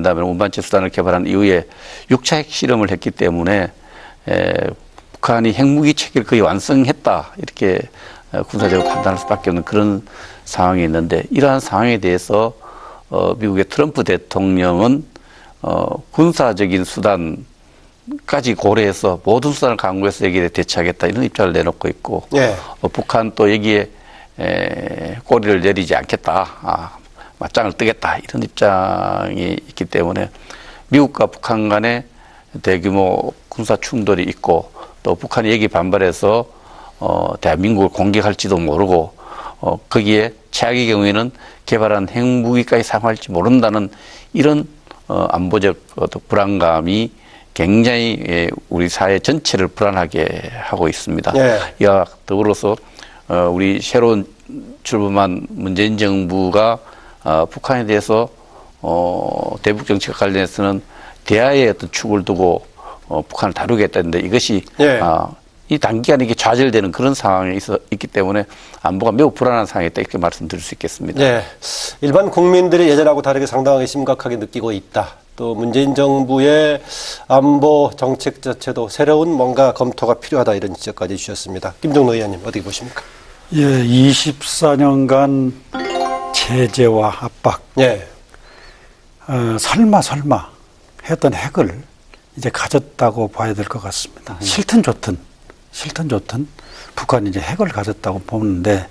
다음에 운반체 수단을 개발한 이후에 6차 핵실험을 했기 때문에 북한이 핵무기 체계를 거의 완성했다 이렇게 군사적으로 판단할 수밖에 없는 그런 상황이 있는데 이러한 상황에 대해서 미국의 트럼프 대통령은 군사적인 수단까지 고려해서 모든 수단을 강구해서 여기에 대처하겠다 이런 입장을 내놓고 있고 예. 북한 또 여기에 꼬리를 내리지 않겠다, 맞짱을 뜨겠다 이런 입장이 있기 때문에 미국과 북한 간에 대규모 군사 충돌이 있고 또 북한이 여기 반발해서 대한민국을 공격할지도 모르고 거기에 최악의 경우에는 개발한 핵무기까지 사용할지 모른다는 이런 안보적 불안감이 굉장히 우리 사회 전체를 불안하게 하고 있습니다. 네. 이와 더불어서 우리 새로운 출범한 문재인 정부가 북한에 대해서 대북 정책과 관련해서는 대화의 어떤 축을 두고 북한을 다루겠다는데 이것이 네. 이 단기간에 이게 좌절되는 그런 상황에 있기 때문에 안보가 매우 불안한 상황에 있다 이렇게 말씀드릴 수 있겠습니다. 네, 일반 국민들이 예전하고 다르게 상당하게 심각하게 느끼고 있다. 또 문재인 정부의 안보 정책 자체도 새로운 뭔가 검토가 필요하다 이런 지적까지 주셨습니다. 김종노 의원님 어떻게 보십니까? 예, 24년간 제재와 압박, 예. 설마 했던 핵을 이제 가졌다고 봐야 될 것 같습니다. 싫든 좋든 북한이 이제 핵을 가졌다고 보는데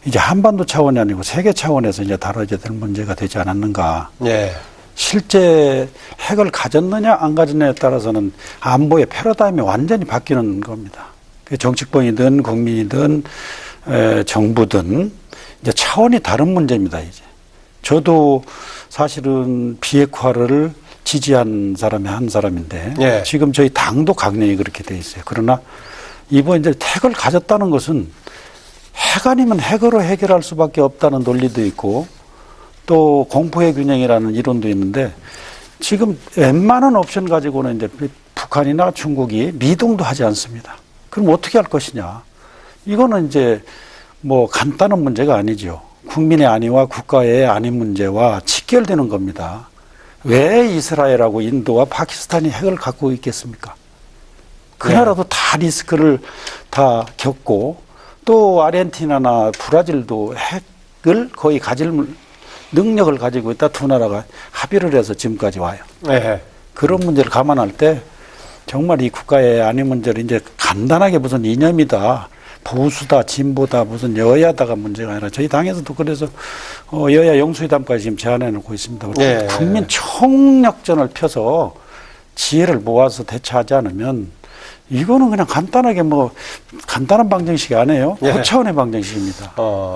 이제 한반도 차원이 아니고 세계 차원에서 이제 다뤄져야 될 문제가 되지 않았는가. 예. 실제 핵을 가졌느냐 안 가졌느냐에 따라서는 안보의 패러다임이 완전히 바뀌는 겁니다. 정치권이든 국민이든 정부든 이제 차원이 다른 문제입니다. 이제 저도 사실은 비핵화를 지지한 사람의 한 사람인데 예. 지금 저희 당도 강령이 그렇게 돼 있어요. 그러나 이번 이제 핵을 가졌다는 것은 핵 아니면 핵으로 해결할 수밖에 없다는 논리도 있고 또 공포의 균형이라는 이론도 있는데 지금 웬만한 옵션 가지고는 이제 북한이나 중국이 미동도 하지 않습니다. 그럼 어떻게 할 것이냐? 이거는 이제 뭐 간단한 문제가 아니죠. 국민의 안위와 국가의 안위 문제와 직결되는 겁니다. 왜 이스라엘하고 인도와 파키스탄이 핵을 갖고 있겠습니까? 그 나라도 다 리스크를 다 겪고 또 아르헨티나나 브라질도 핵을 거의 가질 능력을 가지고 있다 두 나라가 합의를 해서 지금까지 와요. 네. 그런 문제를 감안할 때 정말 이 국가의 안위 문제를 이제 간단하게 무슨 이념이다, 보수다, 진보다, 무슨 여야다가 문제가 아니라 저희 당에서도 그래서 여야 영수회담까지 지금 제안해 놓고 있습니다. 네. 국민 총력전을 펴서 지혜를 모아서 대처하지 않으면 이거는 그냥 간단하게 간단한 방정식이 아니에요. 예. 고차원의 방정식입니다.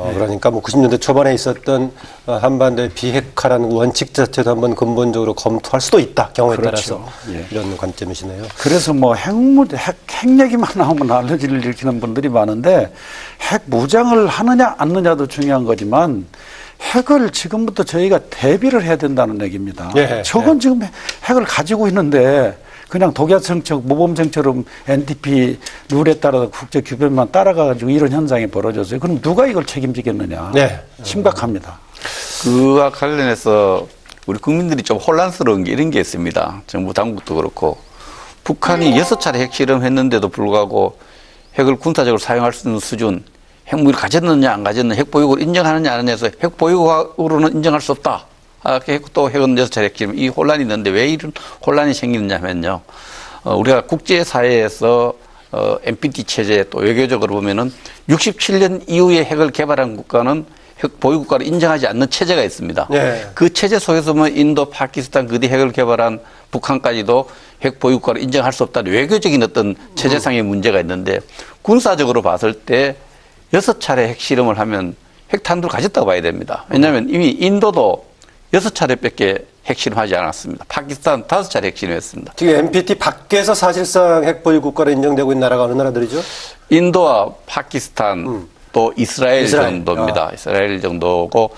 예. 그러니까 90년대 초반에 있었던 한반도의 비핵화라는 원칙 자체도 한번 근본적으로 검토할 수도 있다. 경우에 그렇죠. 따라서. 예. 이런 관점이시네요. 그래서 핵 얘기만 나오면 알러지를 일으키는 분들이 많은데 핵 무장을 하느냐 안 하느냐도 중요한 거지만 핵을 지금부터 저희가 대비를 해야 된다는 얘기입니다. 예. 저건 지금 핵을 가지고 있는데 그냥 독야정책, 모범정처럼 NTP 룰에 따라서 국제 규범만 따라가가지고 이런 현상이 벌어졌어요. 그럼 누가 이걸 책임지겠느냐. 네. 심각합니다. 그와 관련해서 우리 국민들이 좀 혼란스러운 게 이런 게 있습니다. 정부 당국도 그렇고 북한이 6차례 핵실험했는데도 불구하고 핵을 군사적으로 사용할 수 있는 수준, 핵무기를 가졌느냐 안 가졌느냐, 핵보유국을 인정하느냐 안 하느냐에서 핵보유국으로는 인정할 수 없다. 또 핵은 6차례 핵실험, 이 혼란이 있는데 왜 이런 혼란이 생기느냐면요. 우리가 국제사회에서 NPT 체제 또 외교적으로 보면은 67년 이후에 핵을 개발한 국가는 핵 보유국가를 인정하지 않는 체제가 있습니다. 네. 그 체제 속에서 인도, 파키스탄 그 뒤 핵을 개발한 북한까지도 핵 보유국가를 인정할 수 없다는 외교적인 어떤 체제상의 문제가 있는데 군사적으로 봤을 때 6차례 핵실험을 하면 핵탄두를 가졌다고 봐야 됩니다. 왜냐하면 이미 인도도 6차례밖에 핵실험하지 않았습니다. 파키스탄 5차례 핵실험했습니다. 지금 NPT 밖에서 사실상 핵보유 국가로 인정되고 있는 나라가 어느 나라들이죠? 인도와 파키스탄 또 이스라엘 정도입니다. 이스라엘 정도고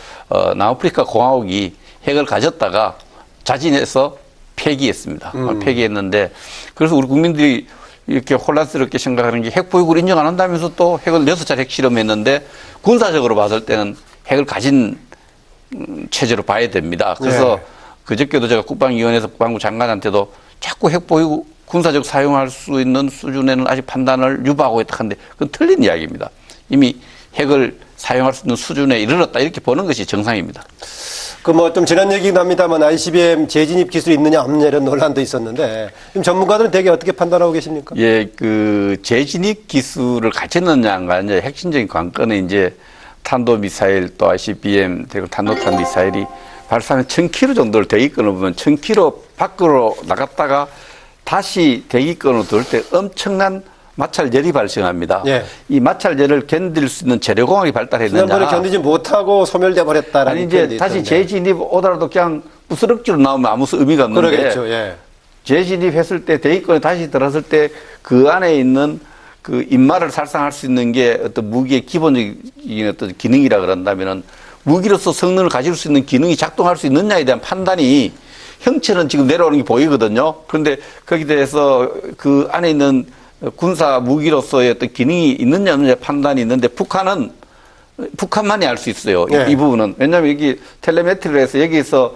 남아프리카 공화국이 핵을 가졌다가 자진해서 폐기했습니다. 폐기했는데 그래서 우리 국민들이 이렇게 혼란스럽게 생각하는 게 핵 보유국을 인정 안 한다면서 또 핵을 6차례 핵실험했는데 군사적으로 봤을 때는 핵을 가진 체제로 봐야 됩니다. 그래서 그저께도 제가 국방위원회에서 국방부 장관한테도 자꾸 핵보유 군사적 사용할 수 있는 수준에는 아직 판단을 유보하고 있다 하는데 그건 틀린 이야기입니다. 이미 핵을 사용할 수 있는 수준에 이르렀다 이렇게 보는 것이 정상입니다. 그 뭐 좀 지난 얘기긴 합니다만 ICBM 재진입 기술이 있느냐 없느냐 이런 논란도 있었는데 지금 전문가들은 대개 어떻게 판단하고 계십니까? 예, 그 재진입 기술을 갖췄느냐가 이제 핵심적인 관건은 이제 탄도미사일 또 ICBM 그리고 탄도탄 미사일이 발사하면 1000km 정도를 대기권을 보면 1000km 밖으로 나갔다가 다시 대기권으로 들어올 때 엄청난 마찰열이 발생합니다. 예. 이 마찰열을 견딜 수 있는 재료공학이 발달했느냐. 지난번에 견디지 못하고 소멸돼 버렸다라는. 아니 이제 다시 재진입 오더라도 그냥 부스럭지로 나오면 아무 의미가 없는데. 그러겠죠. 예. 재진입했을 때 대기권에 다시 들어갔을 때 그 안에 있는 그 인마를 살상할 수 있는 게 어떤 무기의 기본적인 어떤 기능이라 그런다면은 무기로서 성능을 가질 수 있는 기능이 작동할 수 있느냐에 대한 판단이 형체는 지금 내려오는 게 보이거든요. 그런데 거기에 대해서 그 안에 있는 군사 무기로서의 어떤 기능이 있느냐 없느냐 판단이 있는데 북한만이 알 수 있어요. 네. 이 부분은. 왜냐하면 여기 텔레메트리를 해서 여기서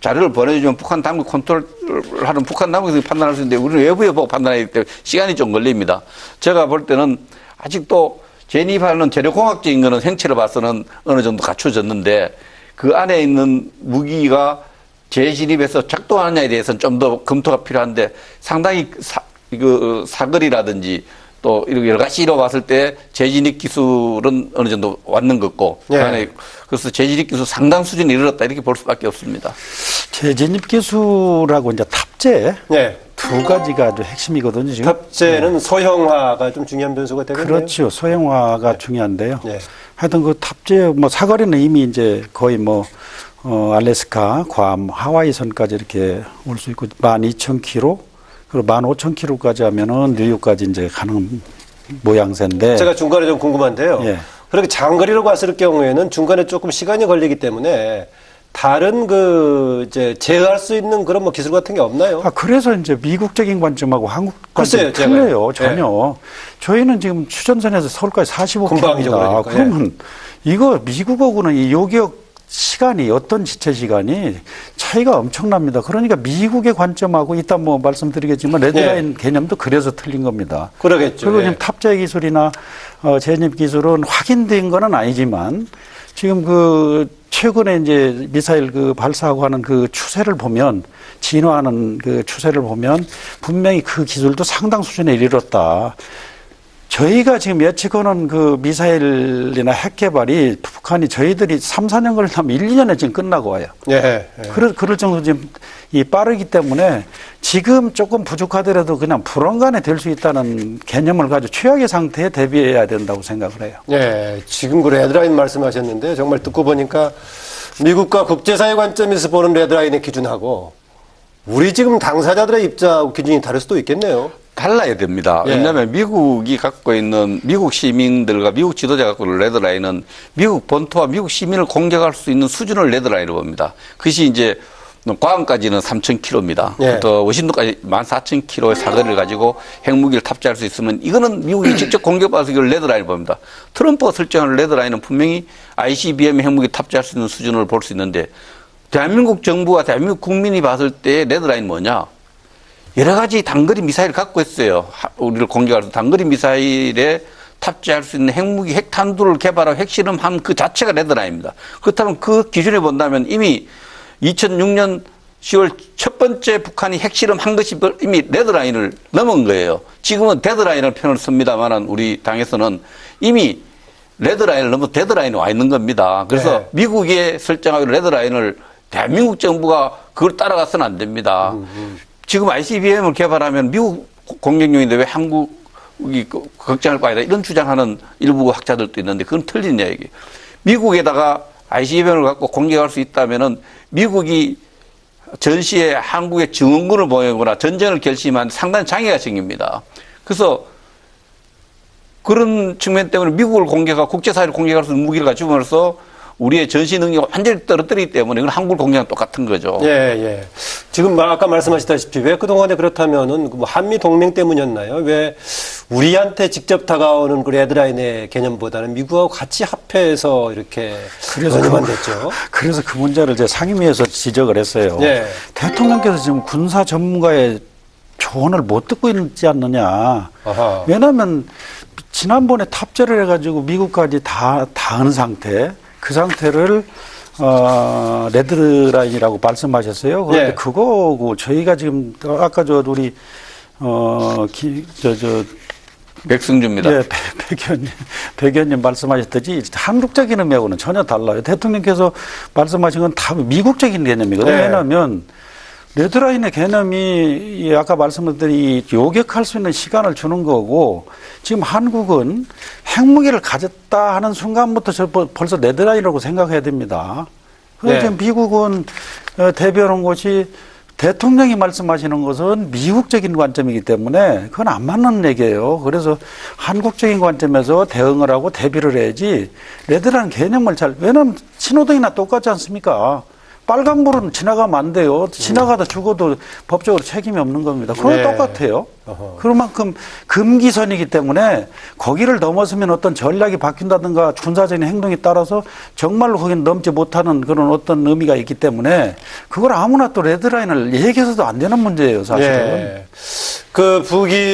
자료를 보내주면 북한 당국 컨트롤하는 북한 당국에서 판단할 수 있는데 우리는 외부에 보고 판단하기 때문에 시간이 좀 걸립니다. 제가 볼 때는 아직도 재진입하는 재료공학적인 거는 행체를 봐서는 어느 정도 갖춰졌는데 그 안에 있는 무기가 재진입해서 작동하느냐에 대해서는 좀 더 검토가 필요한데 상당히 사거리라든지 또 이렇게 여러 가지로 봤을 때 재진입 기술은 어느 정도 왔는 것 같고 네. 그래서 재진입 기술 상당 수준에 이르렀다 이렇게 볼 수밖에 없습니다. 재진입 기술하고 이제 탑재 네. 두 가지가 아주 핵심이거든요. 지금. 탑재는 소형화가 좀 중요한 변수가 되겠네요. 그렇죠. 소형화가 네. 중요한데요. 네. 하여튼 그 탑재 뭐 사거리는 이미 이제 거의 뭐 알래스카, 괌, 하와이 선까지 이렇게 올 수 있고 12,000km 그리고 15,000km까지 하면은 뉴욕까지 이제 가는 모양새인데. 제가 중간에 좀 궁금한데요. 예. 그렇게 장거리로 갔을 경우에는 중간에 조금 시간이 걸리기 때문에 다른 이제 제어할 수 있는 그런 뭐 기술 같은 게 없나요? 그래서 이제 미국적인 관점하고 한국 관점이 틀려요. 전혀. 예. 저희는 지금 추전선에서 서울까지 45km입니다. 그러면 예. 이거 미국하고는 이 요격 시간이 어떤 지체 시간이 차이가 엄청납니다. 그러니까 미국의 관점하고 이따 뭐 말씀드리겠지만 레드라인 네. 개념도 그래서 틀린 겁니다. 그러겠죠. 그리고 지금 탑재 기술이나 재진입 기술은 확인된 건 아니지만 지금 최근에 이제 미사일 발사하고 하는 추세를 보면 진화하는 추세를 보면 분명히 그 기술도 상당 수준에 이르렀다. 저희가 지금 예측하는 미사일이나 핵 개발이 북한이 저희들이 3, 4년 걸리면 1, 2년에 지금 끝나고 와요. 예. 그럴 정도 지금 빠르기 때문에 지금 조금 부족하더라도 그냥 불언간에 될 수 있다는 개념을 가지고 최악의 상태에 대비해야 된다고 생각을 해요. 예. 지금 레드라인 말씀하셨는데 정말 듣고 보니까 미국과 국제사회 관점에서 보는 레드라인의 기준하고 우리 지금 당사자들의 입장 기준이 다를 수도 있겠네요. 달라야 됩니다. 예. 왜냐하면 미국이 갖고 있는 미국 시민들과 미국 지도자가 갖고 있는 레드라인은 미국 본토와 미국 시민을 공격할 수 있는 수준을 레드라인으로 봅니다. 그것이 이제 괌까지는 3,000km입니다. 예. 또 워싱턴까지 14,000km의 사거리를 가지고 핵무기를 탑재할 수 있으면 이거는 미국이 직접 공격받아서 이걸 레드라인을 봅니다. 트럼프가 설정한 레드라인은 분명히 ICBM 핵무기 탑재할 수 있는 수준을 볼 수 있는데 대한민국 정부와 대한민국 국민이 봤을 때 레드라인은 뭐냐? 여러 가지 단거리 미사일을 갖고 있어요. 우리를 공격할 수 있는 단거리 미사일에 탑재할 수 있는 핵무기, 핵탄두를 개발하고 핵실험한 그 자체가 레드라인입니다. 그렇다면 그 기준에 본다면 이미 2006년 10월 첫 번째 북한이 핵실험한 것이 이미 레드라인을 넘은 거예요. 지금은 데드라인을 표현을 씁니다만 우리 당에서는 이미 레드라인을 넘어 데드라인에 와 있는 겁니다. 그래서 네. 미국에 설정하고 레드라인을 대한민국 정부가 그걸 따라가서는 안 됩니다. 지금 ICBM을 개발하면 미국 공격용인데 왜 한국이 걱정할 거 아니다. 이런 주장하는 일부 학자들도 있는데 그건 틀린 이야기. 미국에다가 ICBM을 갖고 공격할 수 있다면은 미국이 전시에 한국의 증원군을 보내거나 전쟁을 결심한 상당히 장애가 생깁니다. 그래서 그런 측면 때문에 미국을 공격하고 국제사회를 공격할 수 있는 무기를 갖추면서 우리의 전시 능력을 완전히 떨어뜨리기 때문에 이건 한국 공장 똑같은 거죠. 예, 예. 지금 아까 말씀하셨다시피 왜 그동안에 그렇다면은 뭐 한미 동맹 때문이었나요? 왜 우리한테 직접 다가오는 그 레드라인의 개념보다는 미국하고 같이 합해서 이렇게 논의만 됐죠. 그래서 그 문제를 제 상임위에서 지적을 했어요. 예. 대통령께서 지금 군사 전문가의 조언을 못 듣고 있지 않느냐. 아하. 왜냐하면 지난번에 탑재를 해가지고 미국까지 다 한 상태, 그 상태를 레드라인이라고 말씀하셨어요. 그런데 예. 그거고 저희가 지금 아까 우리 백승주입니다. 예, 백의원님 말씀하셨듯이 한국적인 의미하고는 전혀 달라요. 대통령께서 말씀하신 건 다 미국적인 개념이거든요. 네. 왜냐하면 레드라인의 개념이 아까 말씀드린 요격할 수 있는 시간을 주는 거고 지금 한국은 핵무기를 가졌다 하는 순간부터 벌써 레드라인이라고 생각해야 됩니다. 그런데 네. 미국은 대변한 곳이 대통령이 말씀하시는 것은 미국적인 관점이기 때문에 그건 안 맞는 얘기예요. 그래서 한국적인 관점에서 대응을 하고 대비를 해야지 레드라는 개념을 왜냐하면 신호등이나 똑같지 않습니까? 빨간불은 지나가면 안 돼요. 지나가다 죽어도 법적으로 책임이 없는 겁니다. 그건 네. 똑같아요. 어허. 그만큼 금기선이기 때문에 거기를 넘어서면 어떤 전략이 바뀐다든가 군사적인 행동에 따라서 정말로 거기는 넘지 못하는 그런 어떤 의미가 있기 때문에 그걸 아무나 또 레드라인을 얘기해서도 안 되는 문제예요, 사실은. 예. 그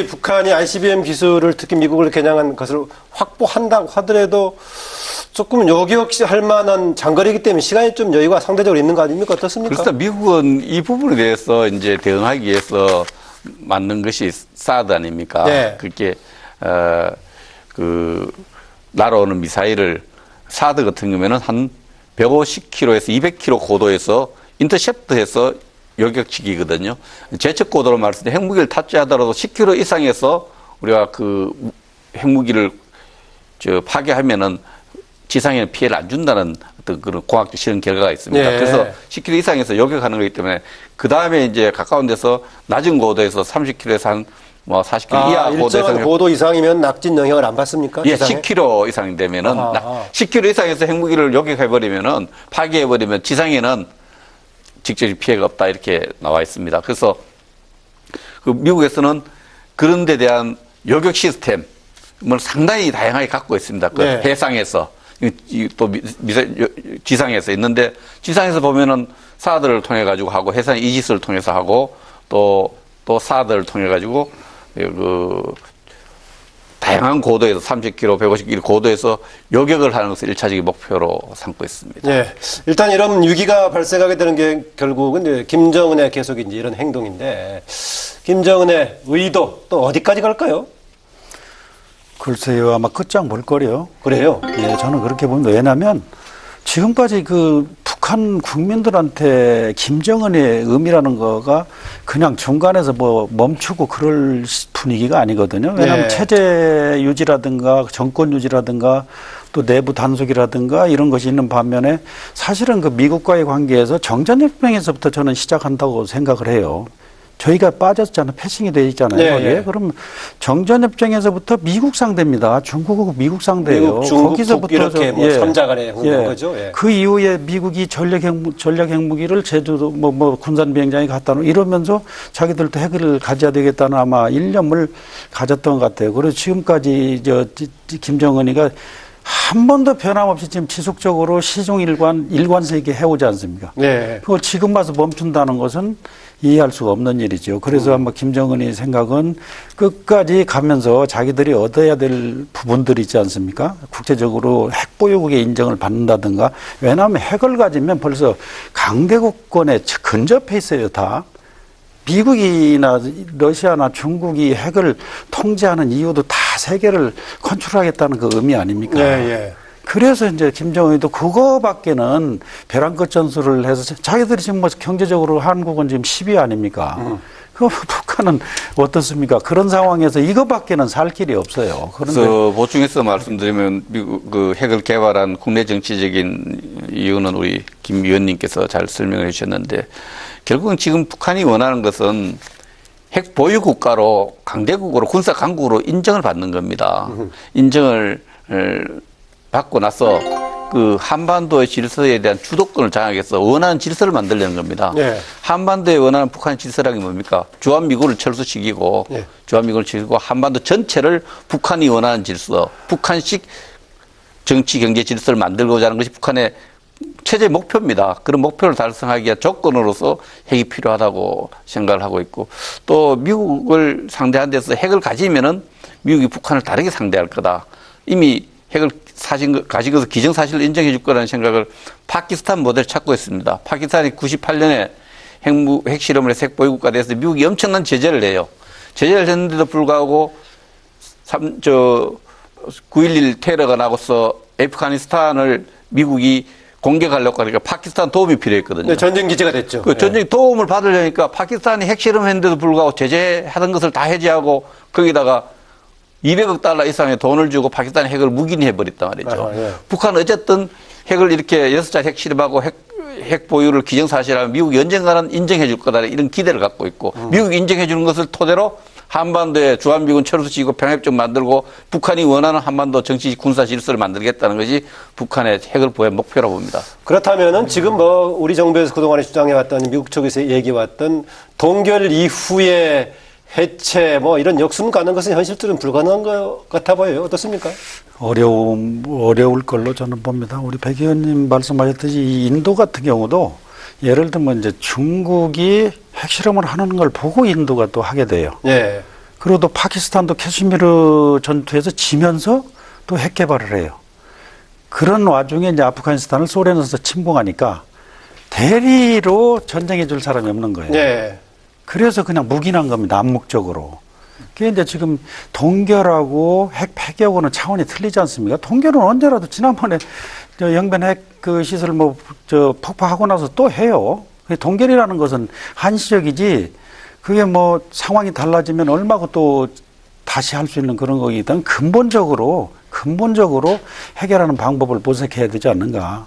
북한이 ICBM 기술을 특히 미국을 겨냥한 것을 확보한다고 하더라도 조금 요격할 만한 장거리이기 때문에 시간이 좀 여유가 상대적으로 있는 거 아닙니까? 어떻습니까? 그래서 미국은 이 부분에 대해서 이제 대응하기 위해서 만든 것이 사드 아닙니까? 네. 그렇게 날아오는 미사일을 사드 같은 경우에는 한 150km에서 200km 고도에서 인터셉트해서 요격치기거든요. 제척 고도로 말씀드린 핵무기를 탑재하더라도 10km 이상에서 우리가 그 핵무기를 파괴하면은 지상에는 피해를 안 준다는 어떤 그런 공학적 실험 결과가 있습니다. 예. 그래서 10km 이상에서 요격하는 거기 때문에 그 다음에 이제 가까운 데서 낮은 고도에서 30km에서 한 40km 이하 고도에서 일정한 고도 이상이면 낙진 영향을 안 받습니까? 예, 지상에? 10km 이상 되면은 10km 이상에서 핵무기를 요격해 버리면은 파괴해 버리면 지상에는 직접적 피해가 없다 이렇게 나와 있습니다. 그래서 그 미국에서는 그런 데 대한 요격 시스템을 상당히 다양하게 갖고 있습니다. 그 네. 해상에서 또 지상에서 있는데 지상에서 보면은 사드를 통해 가지고 하고 해상 이지스를 통해서 하고 또 사드를 통해 가지고 그 다양한 고도에서 30km, 150km 고도에서 요격을 하는 것을 1차적인 목표로 삼고 있습니다. 네. 일단 이런 위기가 발생하게 되는 게 결국은 이제 김정은의 계속 이제 이런 행동인데 김정은의 의도 또 어디까지 갈까요? 글쎄요, 아마 끝장 볼 거래요. 그래요? 예, 저는 그렇게 봅니다. 왜냐하면 지금까지 그 북한 국민들한테 김정은의 의미라는 거가 그냥 중간에서 멈추고 그럴 분위기가 아니거든요. 왜냐하면 네. 체제 유지라든가 정권 유지라든가 또 내부 단속이라든가 이런 것이 있는 반면에 사실은 그 미국과의 관계에서 정전협정에서부터 저는 시작한다고 생각을 해요. 저희가 빠졌잖아요. 패싱이 되어 있잖아요. 네, 거기에. 네. 그럼 정전협정에서부터 미국 상대입니다. 중국하고 미국 상대예요. 미국, 중국, 거기서부터 이렇게 뭐 3자 간의 거죠. 예. 그 이후에 미국이 전략 핵무기를 제주도 군산 비행장에 갖다 놓고 이러면서 자기들도 핵을 가져야 되겠다는 아마 일념을 가졌던 것 같아요. 그래서 지금까지 김정은이가 한 번도 변함없이 지금 지속적으로 시종 일관되게 해오지 않습니까? 네. 그걸 지금 와서 멈춘다는 것은 이해할 수가 없는 일이죠. 그래서 아마 김정은의 생각은 끝까지 가면서 자기들이 얻어야 될 부분들이 있지 않습니까? 국제적으로 핵보유국의 인정을 받는다든가. 왜냐하면 핵을 가지면 벌써 강대국권에 근접해 있어요, 다. 미국이나 러시아나 중국이 핵을 통제하는 이유도 다 세계를 컨트롤하겠다는 그 의미 아닙니까? 예, 예. 그래서 이제 김정은이도 그거밖에는 벼랑 끝 전술을 해서 자기들이 지금 경제적으로 한국은 지금 10위 아닙니까? 그 북한은 어떻습니까? 그런 상황에서 이거밖에는 살 길이 없어요. 그래서 보충해서 말씀드리면 미국 그 핵을 개발한 국내 정치적인 이유는 우리 김 위원님께서 잘 설명해 주셨는데 결국은 지금 북한이 원하는 것은 핵 보유 국가로 강대국으로 군사 강국으로 인정을 받는 겁니다. 인정을 받고 나서 그 한반도의 질서에 대한 주도권을 장악해서 원하는 질서를 만들려는 겁니다. 네. 한반도에 원하는 북한의 질서라는 게 뭡니까? 주한미군을 철수시키고 네. 주한미군을 시키고 한반도 전체를 북한이 원하는 질서, 북한식 정치 경제 질서를 만들고자 하는 것이 북한의 최대 목표입니다. 그런 목표를 달성하기 위한 조건으로서 핵이 필요하다고 생각을 하고 있고 또 미국을 상대하는 데서 핵을 가지면은 미국이 북한을 다르게 상대할 거다. 이미 핵을 가지고서 기정사실을 인정해 줄 거라는 생각을 파키스탄 모델 찾고 있습니다. 파키스탄이 98년에 핵실험을 해서 핵보유국가 돼서 미국이 엄청난 제재를 해요. 제재를 했는데도 불구하고 9.11 테러가 나고서 아프가니스탄을 미국이 공격하려고 하니까 파키스탄 도움이 필요했거든요. 네, 전쟁 기지가 됐죠. 그 전쟁 도움을 받으려니까 파키스탄이 핵실험했는데도 불구하고 제재하던 것을 다 해제하고 거기다가 200억 달러 이상의 돈을 주고 파키스탄 핵을 묵인해버렸단 말이죠. 예. 북한은 어쨌든 핵을 이렇게 6차 핵실험하고 핵 보유를 기정사실하면 미국이 언젠가는 인정해 줄 거다 이런 기대를 갖고 있고 미국이 인정해 주는 것을 토대로 한반도에 주한미군 철수시키고 평화협정 만들고 북한이 원하는 한반도 정치 군사 질서를 만들겠다는 것이 북한의 핵을 보유한 목표라고 봅니다. 그렇다면은 지금 뭐 우리 정부에서 그동안에 주장해왔던 미국 쪽에서 얘기해왔던 동결 이후에 해체 뭐 이런 역순 가는 것은 현실적으로 불가능한 것 같아 보여요. 어떻습니까? 어려울 걸로 저는 봅니다. 우리 백 의원님 말씀하셨듯이 이 인도 같은 경우도 예를 들면 이제 중국이 핵실험을 하는 걸 보고 인도가 또 하게 돼요. 예. 그리고 또 파키스탄도 캐슈미르 전투에서 지면서 또 핵 개발을 해요. 그런 와중에 이제 아프가니스탄을 소련에서 침공하니까 대리로 전쟁해 줄 사람이 없는 거예요. 예. 그래서 그냥 묵인한 겁니다. 암묵적으로. 그게 이제 지금 동결하고 핵 폐기하고는 차원이 틀리지 않습니까? 동결은 언제라도 지난번에 영변 핵 그 시설 폭파하고 나서 또 해요. 동결이라는 것은 한시적이지 그게 뭐 상황이 달라지면 얼마고 또 다시 할 수 있는 그런 거기 때문에 근본적으로 해결하는 방법을 모색해야 되지 않는가.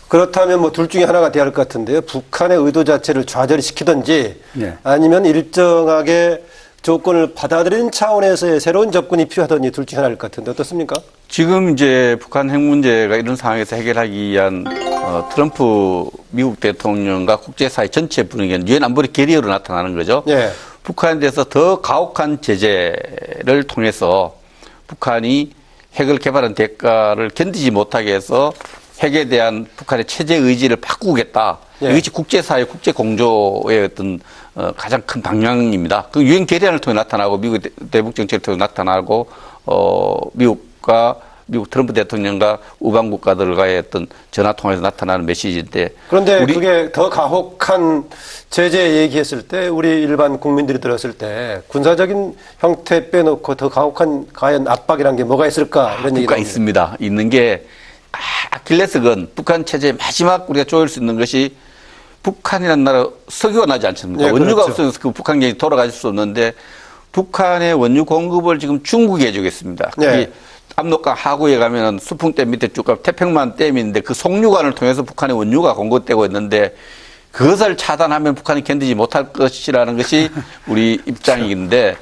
그렇다면 뭐 둘 중에 하나가 돼야 할 것 같은데요. 북한의 의도 자체를 좌절시키든지 네. 아니면 일정하게 조건을 받아들이는 차원에서의 새로운 접근이 필요하든지 둘 중에 하나일 것 같은데 어떻습니까? 지금 이제 북한 핵 문제가 이런 상황에서 해결하기 위한 트럼프 미국 대통령과 국제사회 전체 분위기는 유엔 안보리 결의어로 나타나는 거죠. 예. 북한에 대해서 더 가혹한 제재를 통해서 북한이 핵을 개발한 대가를 견디지 못하게 해서 핵에 대한 북한의 체제 의지를 바꾸겠다. 예. 이것이 국제사회, 국제공조의 어떤 가장 큰 방향입니다. 그 유엔 결의안을 통해 나타나고 미국 대북 정책을 통해 나타나고 미국 트럼프 대통령과 우방 국가들과의 어떤 전화 통화에서 나타나는 메시지인데 그런데 그게 더 가혹한 제재 얘기했을 때 우리 일반 국민들이 들었을 때 군사적인 형태 빼놓고 더 가혹한 과연 압박이란 게 뭐가 있을까 이런 얘기가 있습니다. 있는 게 아킬레스건 북한 체제의 마지막 우리가 조일 수 있는 것이 북한이라는 나라 석유가 나지 않습니까? 네, 원유가 그렇죠. 없어서 그 북한 경이 돌아갈 수 없는데 북한의 원유 공급을 지금 중국이 해주겠습니다. 네. 그게 압록강 하구에 가면은 수풍댐 밑에 쭉 가면 태평만 댐인데 그 송유관을 통해서 북한의 원유가 공급되고 있는데 그것을 차단하면 북한이 견디지 못할 것이라는 것이 우리 입장인데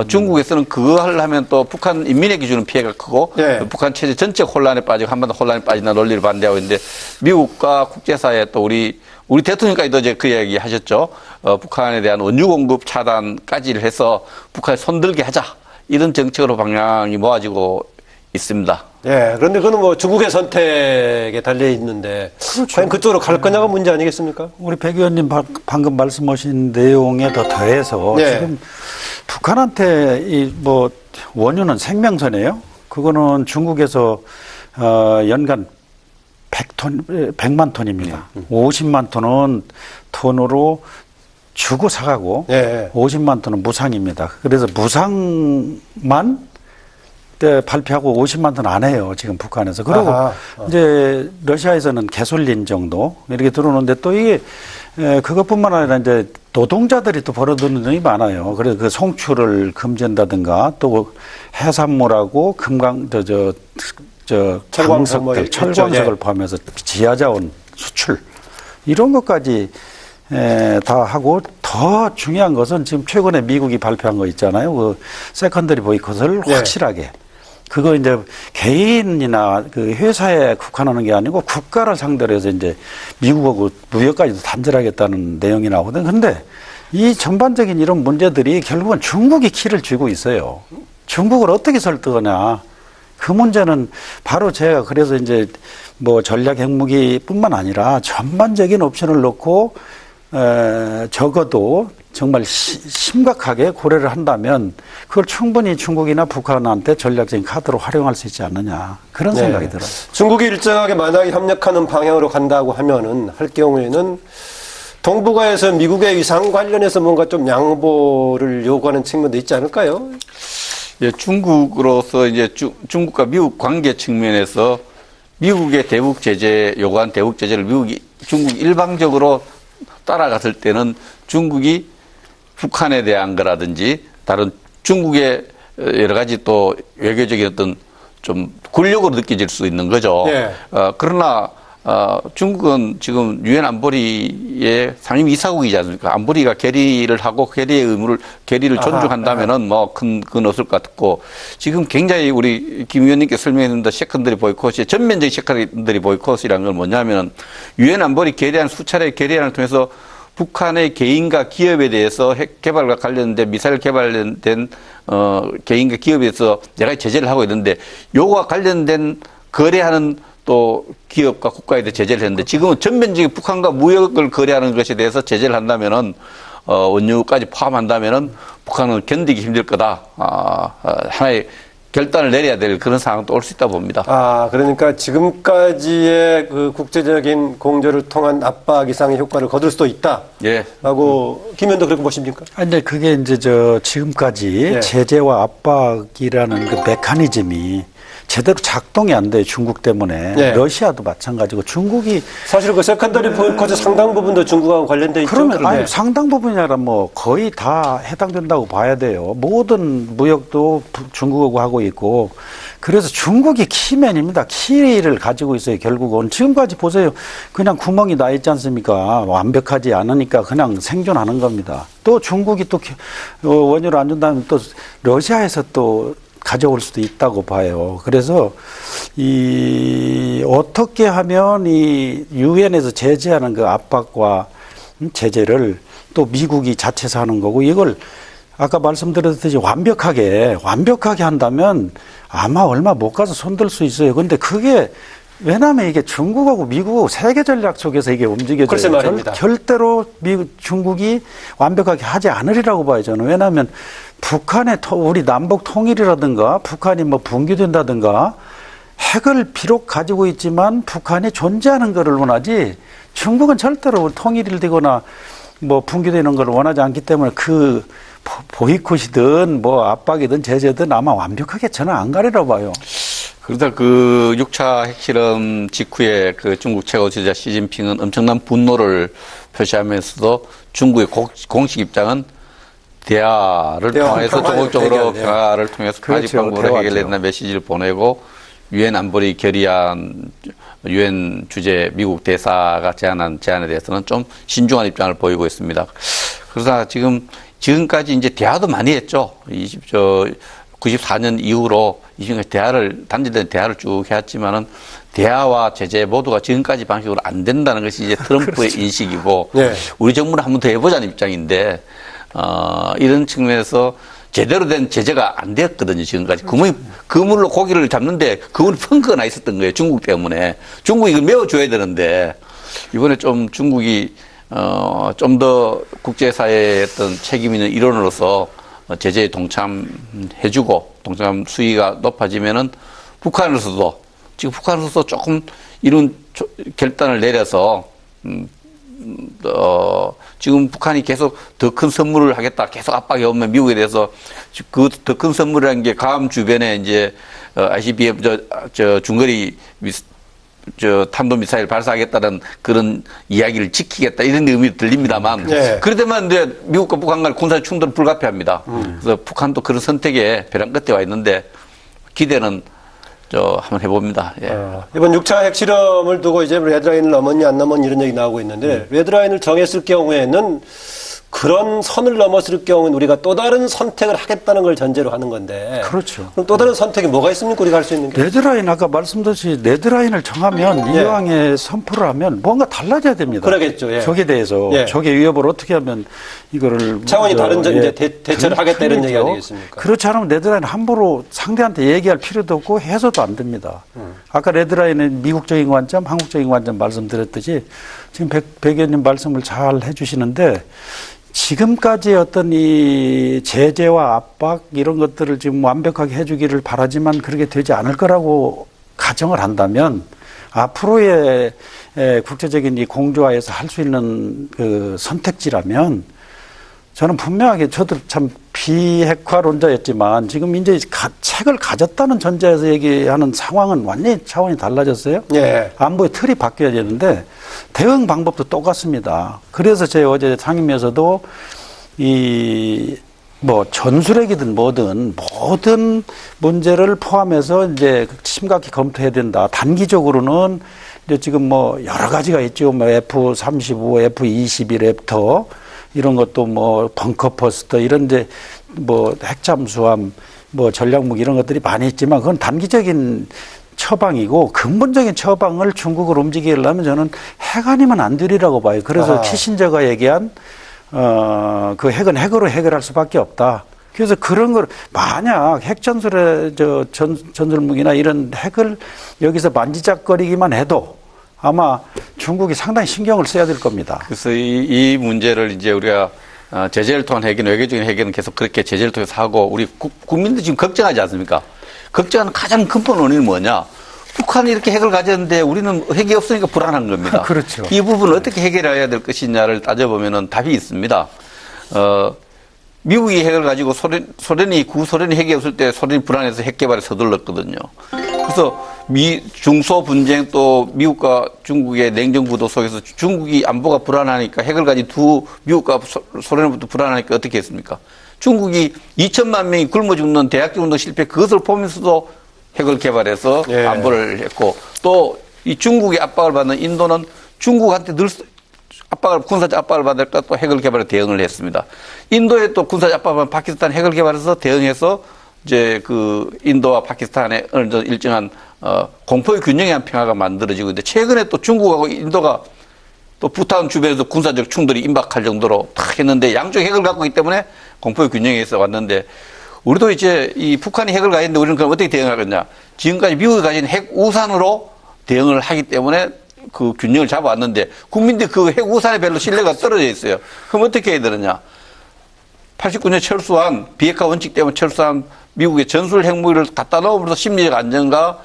중국에서는 그걸 하면 또 북한 인민에게 주는 피해가 크고 네. 북한 체제 전체 혼란에 빠지고 한반도 혼란에 빠진다는 논리를 반대하고 있는데 미국과 국제사회 또 우리 대통령까지도 이제 그 이야기 하셨죠. 북한에 대한 원유 공급 차단까지를 해서 북한에 손들게 하자. 이런 정책으로 방향이 모아지고 있습니다. 예, 그런데 그건 뭐 중국의 선택에 달려 있는데 그렇죠. 과연 그쪽으로 갈 거냐가 문제 아니겠습니까? 우리 백 의원님 방금 말씀하신 내용에 더 더해서 네. 지금 북한한테 이 뭐 원유는 생명선이에요. 그거는 중국에서 연간 100만 톤입니다. 50만 톤은 톤으로 주고 사가고 네. 50만 톤은 무상입니다. 그래서 무상만 발표하고 50만 톤 안 해요. 지금 북한에서. 그리고 이제 러시아에서는 개솔린 정도 이렇게 들어오는데 또 이게 그것뿐만 아니라 이제 노동자들이 또 벌어들이는 돈이 많아요. 그래서 그 송출을 금지한다든가 또 해산물하고 철광석들, 철광석을 포함해서 지하자원 수출 이런 것까지 다 하고 더 중요한 것은 지금 최근에 미국이 발표한 거 있잖아요. 그 세컨더리 보이콧을 확실하게 그거 이제 개인이나 그 회사에 국한하는 게 아니고 국가를 상대로 해서 이제 미국하고 무역까지도 단절하겠다는 내용이 나오거든. 근데 이 전반적인 이런 문제들이 결국은 중국이 키를 쥐고 있어요. 중국을 어떻게 설득하냐. 그 문제는 바로 제가 그래서 이제 뭐 전략 핵무기뿐만 아니라 전반적인 옵션을 놓고 적어도 정말 심각하게 고려를 한다면 그걸 충분히 중국이나 북한한테 전략적인 카드로 활용할 수 있지 않느냐 그런 생각이 들어요. 중국이 일정하게 만약에 협력하는 방향으로 간다고 하면은 할 경우에는 동북아에서 미국의 위상 관련해서 뭔가 좀 양보를 요구하는 측면도 있지 않을까요? 예, 중국으로서 이제 중국과 미국 관계 측면에서 미국의 대북 제재 요구한 대북 제재를 중국이 일방적으로 따라갔을 때는 중국이 북한에 대한 거라든지 다른 중국의 여러 가지 또 외교적인 어떤 좀 굴욕으로 느껴질 수 있는 거죠. 네. 그러나 중국은 지금 유엔 안보리의 상임이사국이지 않습니까? 안보리가 결의를 하고 결의를 존중한다면은 뭐 그건 없을 것 같고 지금 굉장히 우리 김 의원님께 설명했는데 세컨더리 보이콧이 전면적인 세컨더리 보이콧이라는 건 뭐냐면은 유엔 안보리 결의안 수차례 결의안을 통해서 북한의 개인과 기업에 대해서 핵 개발과 관련된 미사일 개발된 개인과 기업에 대해서 여러 가지 제재를 하고 있는데 요거와 관련된 거래하는 또 기업과 국가에 대해 제재를 했는데 지금은 전면적인 북한과 무역을 거래하는 것에 대해서 제재를 한다면은 원유까지 포함한다면은 북한은 견디기 힘들 거다. 하나의 결단을 내려야 될 그런 상황도 올 수 있다 봅니다. 그러니까 지금까지의 그 국제적인 공조를 통한 압박 이상의 효과를 거둘 수도 있다. 예. 라고 김 의원도 그렇게 보십니까? 근데 그게 이제 지금까지 제재와 압박이라는 그 메커니즘이 제대로 작동이 안 돼요. 중국 때문에. 러시아도 마찬가지고 중국이 사실 그 세컨더리 보이콧의 상당 부분도 중국하고 관련돼 있죠. 그러면 상당 부분이 아니라 뭐 거의 다 해당된다고 봐야 돼요. 모든 무역도 중국하고 하고 있고 그래서 중국이 키맨입니다. 키를 가지고 있어요. 결국은 지금까지 보세요. 그냥 구멍이 나 있지 않습니까? 완벽하지 않으니까 그냥 생존하는 겁니다. 또 중국이 또 원유를 안 준다면 또 러시아에서 또 가져올 수도 있다고 봐요. 그래서 어떻게 하면 이 유엔에서 제재하는 그 압박과 제재를 또 미국이 자체에서 하는 거고 이걸 아까 말씀드렸듯이 완벽하게 한다면 아마 얼마 못 가서 손들 수 있어요. 근데 그게 왜냐하면 이게 중국하고 미국하고 세계 전략 속에서 이게 움직여져요. 글쎄 말입니다. 절대로 중국이 완벽하게 하지 않으리라고 봐요, 저는. 왜냐하면 북한의 우리 남북 통일이라든가 북한이 뭐 붕괴된다든가 핵을 비록 가지고 있지만 북한이 존재하는 것을 원하지 중국은 절대로 통일이 되거나 뭐 붕괴되는 걸 원하지 않기 때문에 그 보이콧이든 뭐 압박이든 제재든 아마 완벽하게 저는 안 가리라고 봐요. 그러다 그 6차 핵실험 직후에 그 중국 최고 지도자 시진핑은 엄청난 분노를 표시하면서도 중국의 공식 입장은 대화를 통해서 적극적으로 평화를 통해서 가지 방법으로 해결된다는 메시지를 보내고 유엔 안보리 결의안 유엔 주재 미국 대사가 제안한 제안에 대해서는 좀 신중한 입장을 보이고 있습니다. 그래서 지금까지 이제 대화도 많이 했죠. 94년 이후로 단절된 대화를 쭉 해왔지만은 대화와 제재 모두가 지금까지 방식으로 안 된다는 것이 이제 트럼프의 그렇죠. 인식이고 우리 정부는 한 번 더 해보자는 입장인데 이런 측면에서 제대로 된 제재가 안 되었거든요, 지금까지. 그물로 고기를 잡는데 그물이 펑크가 나 있었던 거예요, 중국 때문에. 중국이 이걸 메워줘야 되는데, 이번에 좀 중국이, 좀 더 국제사회의 어떤 책임 있는 일원으로서 제재에 동참해주고, 동참 수위가 높아지면은 북한으로서도, 지금 북한으로서 조금 이런 결단을 내려서, 지금 북한이 계속 더 큰 선물을 하겠다, 계속 압박이 오면 미국에 대해서 그 더 큰 선물이라는 게 괌 주변에 이제 ICBM 중거리 탄도미사일 발사하겠다는 그런 이야기를 지키겠다 이런 의미도 들립니다만 그러다만 이제 미국과 북한 간 군사 충돌은 불가피합니다. 그래서 북한도 그런 선택에 벼랑 끝에 와 있는데 기대는 한번 해봅니다. 이번 6차 핵실험을 두고 이제 레드라인을 넘었냐 안 넘었냐 이런 얘기 나오고 있는데 레드라인을 정했을 경우에는 그런 선을 넘었을 경우는 우리가 또 다른 선택을 하겠다는 걸 전제로 하는 건데. 그렇죠. 그럼 또 다른 선택이 뭐가 있습니까? 우리가 할 수 있는 게? 레드라인 아까 말씀드렸듯이 레드라인을 정하면 예. 이왕에 선포를 하면 뭔가 달라져야 됩니다. 그러겠죠. 예. 저기에 대해서 예. 저게 위협을 어떻게 하면 이거를 차원이 다른 이제 대처를 하겠다 이런 그렇죠. 얘기 아니겠습니까? 그렇지 않으면 레드라인 함부로 상대한테 얘기할 필요도 없고 해서도 안 됩니다. 아까 레드라인의 미국적인 관점, 한국적인 관점 말씀드렸듯이 지금 백 의원님 말씀을 잘 해주시는데 지금까지 어떤 이 제재와 압박 이런 것들을 지금 완벽하게 해주기를 바라지만 그렇게 되지 않을 거라고 가정을 한다면 앞으로의 국제적인 이 공조화에서 할 수 있는 그 선택지라면 저는 분명하게 저도 참 비핵화론자였지만 지금 이제 책을 가졌다는 전제에서 얘기하는 상황은 완전히 차원이 달라졌어요. 예. 안보의 틀이 바뀌어야 되는데 대응 방법도 똑같습니다. 그래서 제가 어제 상임위에서도 이 뭐 전술핵이든 뭐든 모든 문제를 포함해서 이제 심각히 검토해야 된다. 단기적으로는 이제 지금 뭐 여러 가지가 있죠. 뭐 F-35, F-21 랩터 이런 것도 뭐 벙커버스터 이런 데 뭐 핵잠수함 뭐 전략무기 이런 것들이 많이 있지만 그건 단기적인 처방이고 근본적인 처방을 중국을 움직이려면 저는 핵 아니면 안 되리라고 봐요. 그래서 키신저가 얘기한 그 핵은 핵으로 해결할 수밖에 없다. 그래서 그런 걸 만약 핵전술의 전술무기나 이런 핵을 여기서 만지작거리기만 해도 아마 중국이 상당히 신경을 써야 될 겁니다. 그래서 이 문제를 이제 우리가 제재를 통한 해결, 외교적인 해결은 계속 그렇게 제재를 통해서 하고 우리 국민들 지금 걱정하지 않습니까? 걱정하는 가장 근본 원인은 뭐냐? 북한이 이렇게 핵을 가졌는데 우리는 핵이 없으니까 불안한 겁니다. 그렇죠. 이 부분을 어떻게 해결해야 될 것이냐를 따져보면은 답이 있습니다. 미국이 핵을 가지고 소련이 구소련이 핵이 없을 때 소련이 불안해서 핵 개발에 서둘렀거든요. 그래서 중소 분쟁 또 미국과 중국의 냉전 구도 속에서 중국이 안보가 불안하니까 핵을 가진 미국과 소련으로부터 불안하니까 어떻게 했습니까? 중국이 2천만 명이 굶어 죽는 대학교 운동 실패 그것을 보면서도 핵을 개발해서 예. 안보를 했고 또 이 중국의 압박을 받는 인도는 중국한테 늘 군사적 압박을 받을까 또 핵을 개발해 대응을 했습니다. 인도에 또 군사적 압박을 받는 파키스탄 핵을 개발해서 대응해서 이제 그 인도와 파키스탄의 어느 정도 일정한 공포의 균형에 한 평화가 만들어지고 있는데 최근에 또 중국하고 인도가 또 부탄 주변에서 군사적 충돌이 임박할 정도로 탁 했는데 양쪽 핵을 갖고 있기 때문에 공포의 균형에서 왔는데 우리도 이제 이 북한이 핵을 가졌는데 우리는 그럼 어떻게 대응하겠냐. 지금까지 미국이 가진 핵 우산으로 대응을 하기 때문에 그 균형을 잡아왔는데 국민들이 그 핵 우산에 별로 신뢰가 떨어져 있어요. 그럼 어떻게 해야 되느냐. 89년 철수한 비핵화 원칙 때문에 철수한 미국의 전술 핵무기를 갖다 넣으면서 심리적 안정과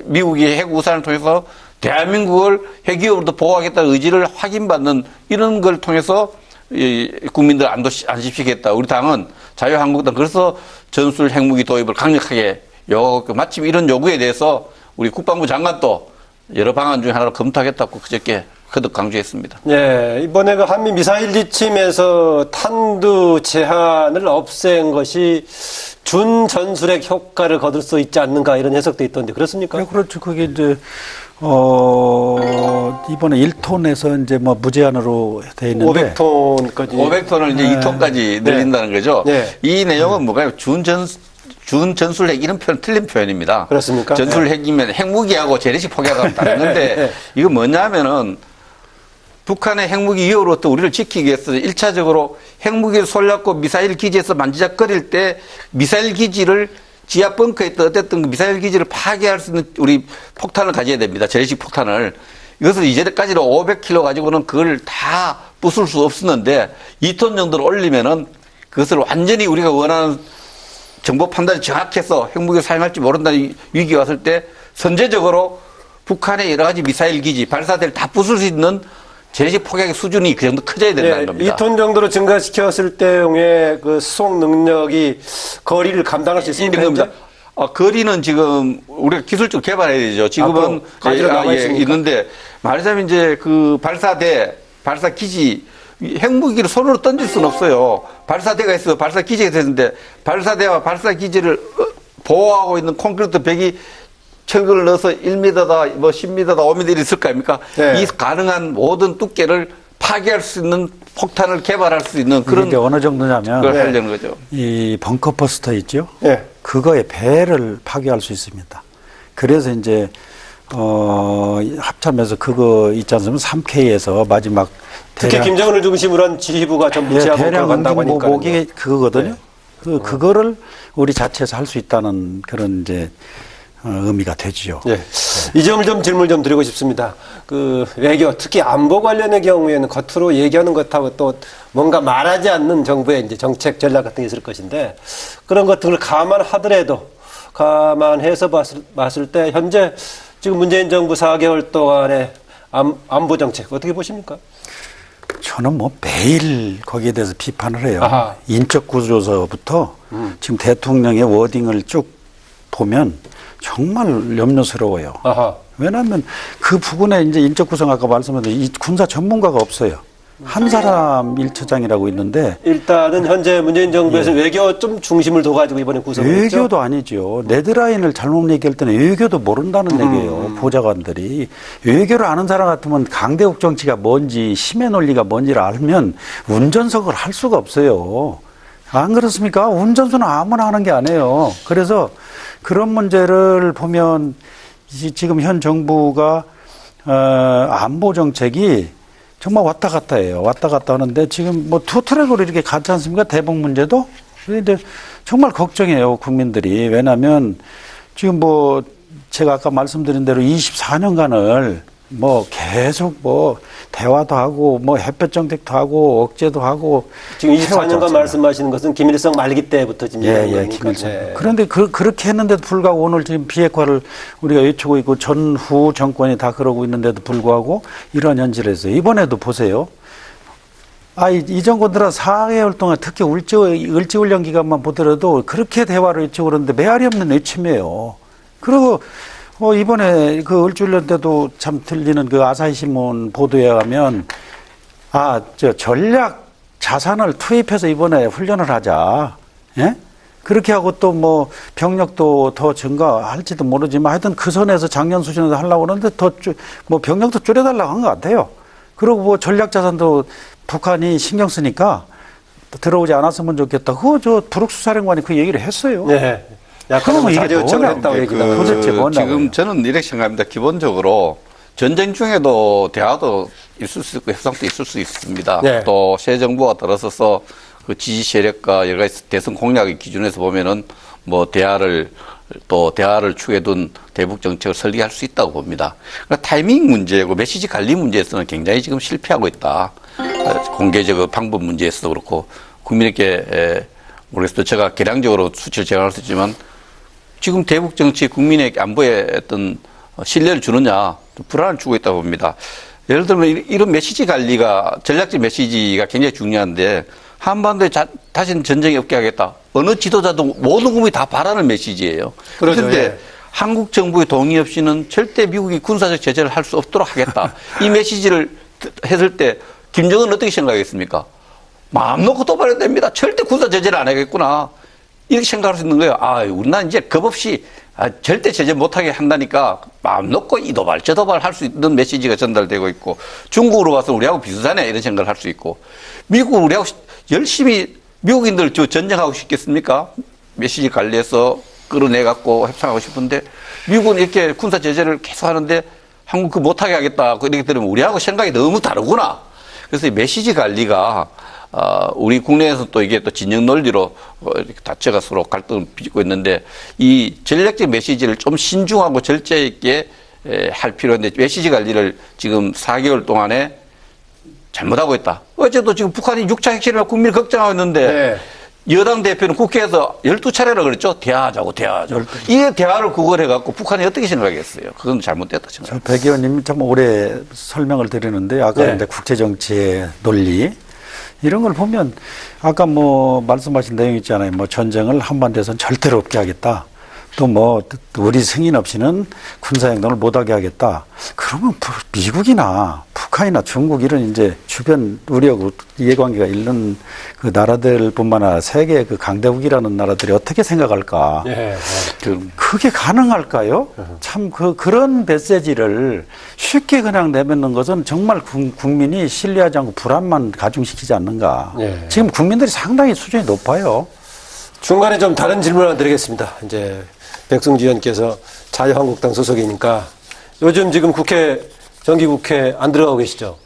미국이 핵 우산을 통해서 대한민국을 핵위협으로부터 보호하겠다는 의지를 확인받는 이런 걸 통해서 국민들 안심시키겠다. 우리 당은 자유한국당 그래서 전술 핵무기 도입을 강력하게 요구하고 마침 이런 요구에 대해서 우리 국방부 장관도 여러 방안 중에 하나로 검토하겠다고 그저께 거듭 강조했습니다. 예, 이번에 그 한미 미사일 지침에서 탄두 제한을 없앤 것이 준전술핵 효과를 거둘 수 있지 않는가 이런 해석도 있던데 그렇습니까? 네, 그렇죠. 그게 이제 이번에 1톤에서 이제 뭐 무제한으로 돼 있는데 500톤까지 500톤을 이제 2톤까지 늘린다는 거죠. 네. 이 내용은 뭐가요? 준전술핵 이런 표현 틀린 표현입니다. 그렇습니까? 전술핵이면 핵무기하고 재래식 포기하고는 다른 건데 네. 이거 뭐냐면은 북한의 핵무기 위협으로부터 우리를 지키기 위해서 1차적으로 핵무기를 쏠렸고 미사일 기지에서 만지작거릴 때 미사일 기지를 지하 벙커에 있던 어쨌든 그 미사일 기지를 파괴할 수 있는 우리 폭탄을 가져야 됩니다. 재래식 폭탄을. 이것을 이제까지로 500kg 가지고는 그걸 다 부술 수 없었는데 2톤 정도를 올리면은 그것을 완전히 우리가 원하는 정보 판단이 정확해서 핵무기를 사용할지 모른다는 위기가 왔을 때 선제적으로 북한의 여러 가지 미사일 기지, 발사대를 다 부술 수 있는 재래식 폭격의 수준이 그 정도 커져야 된다는 겁니다. 2톤 정도로 증가시켰을 때의 그 수송 능력이 거리를 감당할 수 있습니까? 겁니다. 거리는 지금 우리가 기술적으로 개발해야 되죠. 지금은 있는데 말하자면 이제 그 발사대, 발사 기지 핵무기를 손으로 던질 수는 없어요. 발사대가 있어요. 발사 기지가 있는데 발사대와 발사 기지를 보호하고 있는 콘크리트 벽이 철근을 넣어서 1m다, 뭐 10m다, 5m 있을 거 아닙니까? 네. 이 가능한 모든 두께를 파괴할 수 있는 폭탄을 개발할 수 있는 그런 그런 게 어느 정도냐면 걸 하려는 거죠. 이 벙커버스터 있죠. 예. 그거의 배를 파괴할 수 있습니다. 그래서 이제 합참에서 그거 있지 않습니까? 3K에서 마지막 특히 김정은을 중심으로 한 지휘부가 전부 제압을 대량 간다고 하니까 목이 그거거든요. 네. 그거를 우리 자체에서 할 수 있다는 그런 이제 의미가 되지요. 예. 이 점을 좀 질문 좀 드리고 싶습니다. 그 외교, 특히 안보 관련의 경우에는 겉으로 얘기하는 것하고 또 뭔가 말하지 않는 정부의 이제 정책 전략 같은 게 있을 것인데 그런 것들을 감안해서 봤을 때 현재 지금 문재인 정부 4개월 동안의 안보 정책 어떻게 보십니까? 저는 뭐 매일 거기에 대해서 비판을 해요. 아하. 인적 구조서부터 지금 대통령의 워딩을 쭉 보면 정말 염려스러워요. 아하. 왜냐하면 그 부분에 이제 인적 구성 아까 말씀드린 이 군사 전문가가 없어요. 한 사람 1처장이라고 있는데 일단은 현재 문재인 정부에서 외교 좀 중심을 둬가지고 이번에 구성을 했죠. 외교도 아니죠. 레드라인을 잘못 얘기할 때는 외교도 모른다는 얘기예요. 보좌관들이. 외교를 아는 사람 같으면 강대국 정치가 뭔지 힘의 논리가 뭔지를 알면 운전석을 할 수가 없어요. 안 그렇습니까? 운전수는 아무나 하는 게 아니에요. 그래서 그런 문제를 보면 지금 현 정부가 안보 정책이 정말 왔다 갔다 해요. 왔다 갔다 하는데 지금 뭐 투트랙으로 이렇게 가지 않습니까? 대북 문제도. 그런데 정말 걱정해요. 국민들이. 왜냐하면 지금 뭐 제가 아까 말씀드린 대로 24년간을 뭐 계속 뭐 대화도 하고 뭐 햇볕 정책도 하고 억제도 하고 지금 24년간 말씀하시는 것은 김일성 말기 때부터 지금 김일성. 그런데 그렇게 했는데도 불구하고 오늘 지금 비핵화를 우리가 외치고 있고 전후 정권이 다 그러고 있는데도 불구하고 이런 현실을 했어요. 이번에도 보세요. 이 정권 들어 4개월 동안 특히 을지훈련 기간만 보더라도 그렇게 대화를 외치고 그러는데 메아리 없는 외침이에요. 그리고 이번에 그 을지훈련 때도 참 들리는 그 아사히 신문 보도에 의하면 전략 자산을 투입해서 이번에 훈련을 하자. 예? 그렇게 하고 또 뭐 병력도 더 증가할지도 모르지만 하여튼 그 선에서 작년 수준에서 하려고 그러는데 뭐 병력도 줄여달라고 한 것 같아요. 그리고 뭐 전략 자산도 북한이 신경 쓰니까 들어오지 않았으면 좋겠다. 그거 브룩스 사령관이 그 얘기를 했어요. 네. 그러면 이게 했다고 얘기다. 도대체 뭐냐고요. 지금 저는 이렇게 생각합니다. 기본적으로 전쟁 중에도 대화도 있을 수 있고 협상도 있을 수 있습니다. 네. 또 새 정부가 들어서서 그 지지 세력과 여러 가지 대선 공약의 기준에서 보면은 뭐 대화를 추구해 둔 대북 정책을 설계할 수 있다고 봅니다. 그러니까 타이밍 문제고 메시지 관리 문제에서는 굉장히 지금 실패하고 있다. 공개적 방법 문제에서도 그렇고 국민에게 모르겠어요. 제가 개량적으로 수치를 제공할 수 있지만 지금 대북 정치 국민의 안보에 어떤 신뢰를 주느냐 불안을 주고 있다고 봅니다. 예를 들면 이런 메시지 관리가 전략적 메시지가 굉장히 중요한데 한반도에 다시는 전쟁이 없게 하겠다. 어느 지도자도 모든 국민이 다 바라는 메시지예요. 그렇죠. 그런데 예. 한국 정부의 동의 없이는 절대 미국이 군사적 제재를 할 수 없도록 하겠다. 이 메시지를 했을 때 김정은은 어떻게 생각하겠습니까? 마음 놓고 도발해도 됩니다. 절대 군사 제재를 안 하겠구나. 이렇게 생각할 수 있는 거예요. 우리나라 이제 겁 없이 절대 제재 못하게 한다니까 마음 놓고 이 도발, 저 도발 할 수 있는 메시지가 전달되고 있고 중국으로 봐서 우리하고 비슷하네 이런 생각을 할 수 있고 미국 우리하고 열심히 미국인들 전쟁하고 싶겠습니까? 메시지 관리해서 끌어내갖고 협상하고 싶은데 미국은 이렇게 군사 제재를 계속 하는데 한국 그 못하게 하겠다. 이렇게 들으면 우리하고 생각이 너무 다르구나. 그래서 이 메시지 관리가 우리 국내에서 또 이게 또 진영 논리로 이렇게 다채가 서로 갈등을 빚고 있는데 이 전략적 메시지를 좀 신중하고 절제 있게 할 필요한데 메시지 관리를 지금 4개월 동안에 잘못하고 있다. 어제도 지금 북한이 6차 핵실험을 국민을 걱정하고 있는데 여당 대표는 국회에서 12차례라 그랬죠. 대화하자고. 이게 대화를 구걸해갖고 북한이 어떻게 생각하겠어요. 그건 잘못됐다 생각합니다. 백 의원님 참 오래 설명을 드리는데 아까 근데 국제정치의 논리 이런 걸 보면 아까 뭐 말씀하신 내용 있잖아요. 뭐 전쟁을 한반도에서는 절대로 없게 하겠다. 또 뭐 우리 승인 없이는 군사행동을 못하게 하겠다. 그러면 미국이나 북한이나 중국 이런 이제 주변 우리하고 이해관계가 있는 그 나라들뿐만 아니라 세계 그 강대국이라는 나라들이 어떻게 생각할까? 예. 그게 가능할까요? 참 그런 메시지를 쉽게 그냥 내뱉는 것은 정말 국민이 신뢰하지 않고 불안만 가중시키지 않는가? 예. 지금 국민들이 상당히 수준이 높아요. 중간에 좀 다른 질문 하나 드리겠습니다. 이제 백승주 의원께서 자유한국당 소속이니까 요즘 지금 정기국회 안 들어가고 계시죠?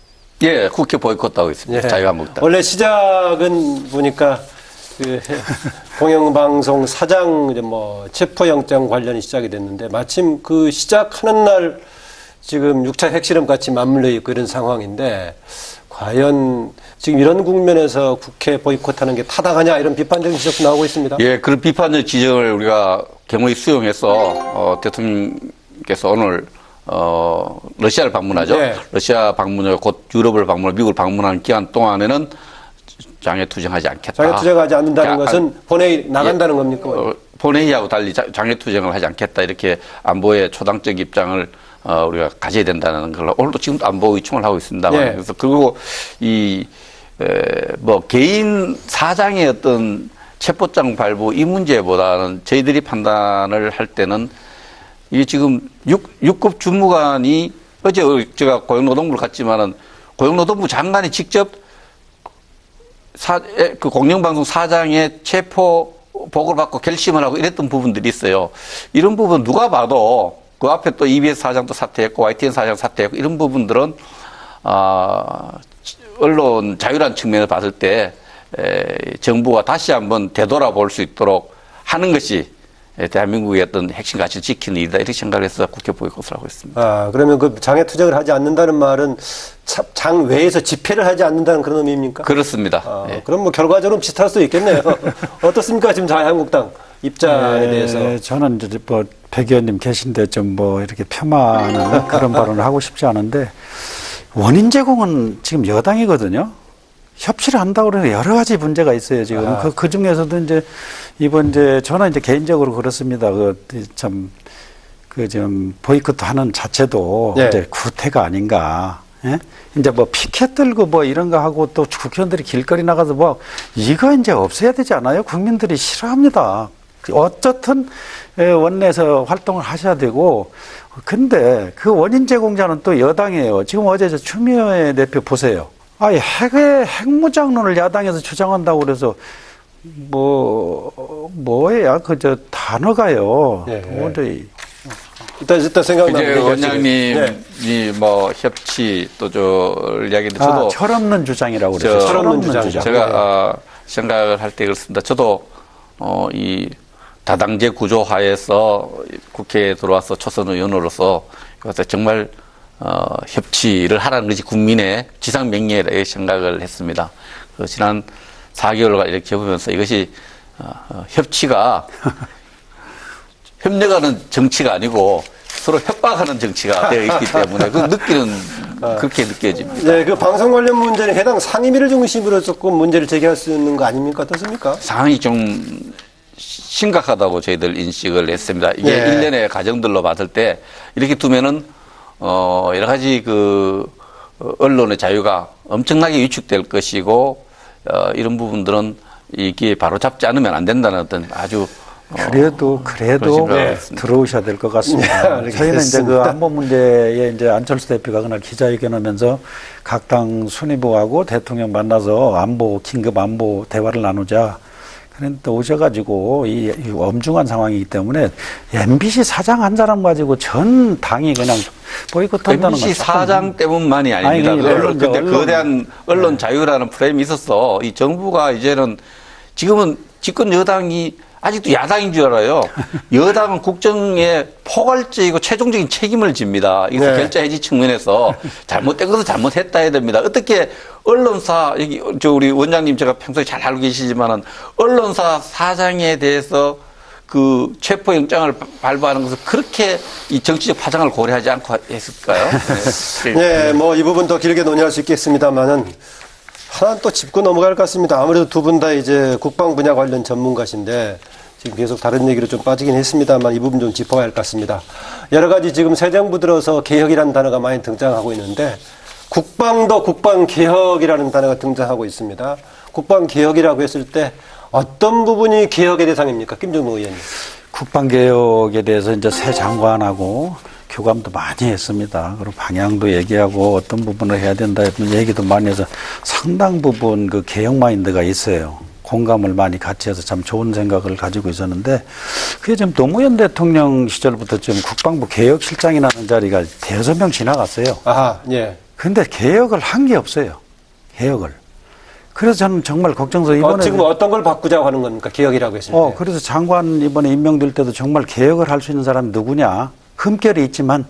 예, 국회 보이콧하고 있습니다. 예. 자유한국당. 원래 시작은 보니까 그 공영방송 사장 이제 뭐 체포영장 관련이 시작이 됐는데 마침 그 시작하는 날 지금 6차 핵실험 같이 맞물려 있고 이런 상황인데 과연 지금 이런 국면에서 국회 보이콧하는 게 타당하냐 이런 비판적인 지적도 나오고 있습니다. 예, 그런 비판적 지적을 우리가 경호히 수용해서 대통령께서 오늘 러시아를 방문하죠. 네. 러시아 방문을 곧 유럽을 방문하고 미국을 방문하는 기간 동안에는 장외투쟁하지 않겠다. 장외투쟁하지 않는다는 것은 본회의 나간다는 겁니까? 본회의하고 달리 장외투쟁을 하지 않겠다 이렇게 안보의 초당적 입장을 우리가 가져야 된다는 걸 오늘도 지금도 안보 의총을 하고 있습니다만 네. 그래서 그리고 뭐 개인 사장의 어떤 체포장 발부 이 문제보다는 저희들이 판단을 할 때는 이게 지금 6급 주무관이 어제 제가 고용노동부를 갔지만은 고용노동부 장관이 직접 그 공영방송 사장의 체포 보고를 받고 결심을 하고 이랬던 부분들이 있어요. 이런 부분 누가 봐도 그 앞에 또 EBS 사장도 사퇴했고 YTN 사장 사퇴했고 이런 부분들은 언론 자유란 측면을 봤을 때 정부가 다시 한번 되돌아볼 수 있도록 하는 것이 대한민국의 어떤 핵심 가치를 지키는 일이다 이렇게 생각을 해서 국회 보이콧을 하고 있습니다. 그러면 그 장외투쟁을 하지 않는다는 말은 장 외에서 집회를 하지 않는다는 그런 의미입니까? 그렇습니다. 예. 그럼 뭐 결과적으로 비슷할 수도 있겠네요. 어떻습니까? 지금 자유한국당 입장에 대해서. 저는 이제 뭐 백 의원님 계신데 좀 뭐 이렇게 폄하하는 그런 발언을 하고 싶지 않은데 원인 제공은 지금 여당이거든요. 협치를 한다고 그러면 여러 가지 문제가 있어요, 지금. 그 중에서도 이제 이번 저는 이제 개인적으로 그렇습니다. 지금 보이콧 하는 자체도 네. 이제 구태가 아닌가. 예? 이제 뭐 피켓 들고 뭐 이런 거 하고 또 국회의원들이 길거리 나가서 뭐 이거 이제 없애야 되지 않아요? 국민들이 싫어합니다. 어쨌든 원내에서 활동을 하셔야 되고 근데 그 원인 제공자는 또 여당이에요. 지금 어제 추미애 대표 보세요. 아예 핵무장론을 야당에서 주장한다고 그래서 뭐예요? 단어가요. 네. 도저히. 일단 생각나는 이제 원장님이 뭐 협치 또 이야기인데 저도 철없는 주장이라고 그랬어요. 철없는 주장. 제가 생각을 할 때 그렇습니다. 저도 이 다당제 구조 하에서 국회에 들어와서 초선 의원으로서 이것을 정말 협치를 하라는 것이 국민의 지상 명령이라 생각을 했습니다. 지난 4개월간 이렇게 해보면서 이것이 협치가 협력하는 정치가 아니고 서로 협박하는 정치가 되어 있기 때문에 그렇게 느껴집니다. 네, 그 방송 관련 문제는 해당 상임위를 중심으로 조금 문제를 제기할 수 있는 거 아닙니까? 어떻습니까? 상황이 좀 심각하다고 저희들 인식을 했습니다. 이게 네. 일련의 과정들로 봤을 때 이렇게 두면은 여러 가지 언론의 자유가 엄청나게 위축될 것이고 이런 부분들은 이게 바로 잡지 않으면 안 된다는 어떤 아주 그래도 네. 들어오셔야 될 것 같습니다. 네, 저희는 이제 그 안보 문제에 이제 안철수 대표가 그날 기자회견하면서 각 당 순위부하고 대통령 만나서 긴급 안보 대화를 나누자. 그런데 오셔가지고 이 엄중한 상황이기 때문에 MBC 사장 한 사람 가지고 전 당이 그냥 보이콧한다는 건 MBC 사장 때문만이 아닙니다. 근데 거대한 언론 자유라는 프레임이 있었어. 이 정부가 이제는 지금은 집권 여당이 아직도 야당인 줄 알아요. 여당은 국정에 포괄적이고 최종적인 책임을 집니다. 이것을 네. 결자 해지 측면에서 잘못된 것은 잘못했다 해야 됩니다. 어떻게 언론사 우리 원장님 제가 평소에 잘 알고 계시지만은 언론사 사장에 대해서 그 체포영장을 발부하는 것을 그렇게 이 정치적 파장을 고려하지 않고 했을까요? 네, 뭐 이 부분 더 길게 논의할 수 있겠습니다만은 하나 또 짚고 넘어갈 것 같습니다. 아무래도 두 분 다 이제 국방 분야 관련 전문가신데 지금 계속 다른 얘기로 좀 빠지긴 했습니다만 이 부분 좀 짚어야 할 것 같습니다. 여러 가지 지금 새 정부 들어서 개혁이라는 단어가 많이 등장하고 있는데 국방도 국방개혁이라는 단어가 등장하고 있습니다. 국방개혁이라고 했을 때 어떤 부분이 개혁의 대상입니까? 김정무 의원님. 국방개혁에 대해서 이제 새 장관하고 교감도 많이 했습니다. 그리고 방향도 얘기하고 어떤 부분을 해야 된다 이런 얘기도 많이 해서 상당 부분 그 개혁 마인드가 있어요. 공감을 많이 같이 해서 참 좋은 생각을 가지고 있었는데 그게 지금 노무현 대통령 시절부터 좀 국방부 개혁실장이라는 자리가 대여섯 명 지나갔어요. 아하, 예. 근데 개혁을 한 게 없어요. 개혁을. 그래서 저는 정말 걱정스러워. 이번에 지금 어떤 걸 바꾸자고 하는 겁니까? 개혁이라고 했을 때. 그래서 장관 이번에 임명될 때도 정말 개혁을 할 수 있는 사람이 누구냐. 흠결이 있지만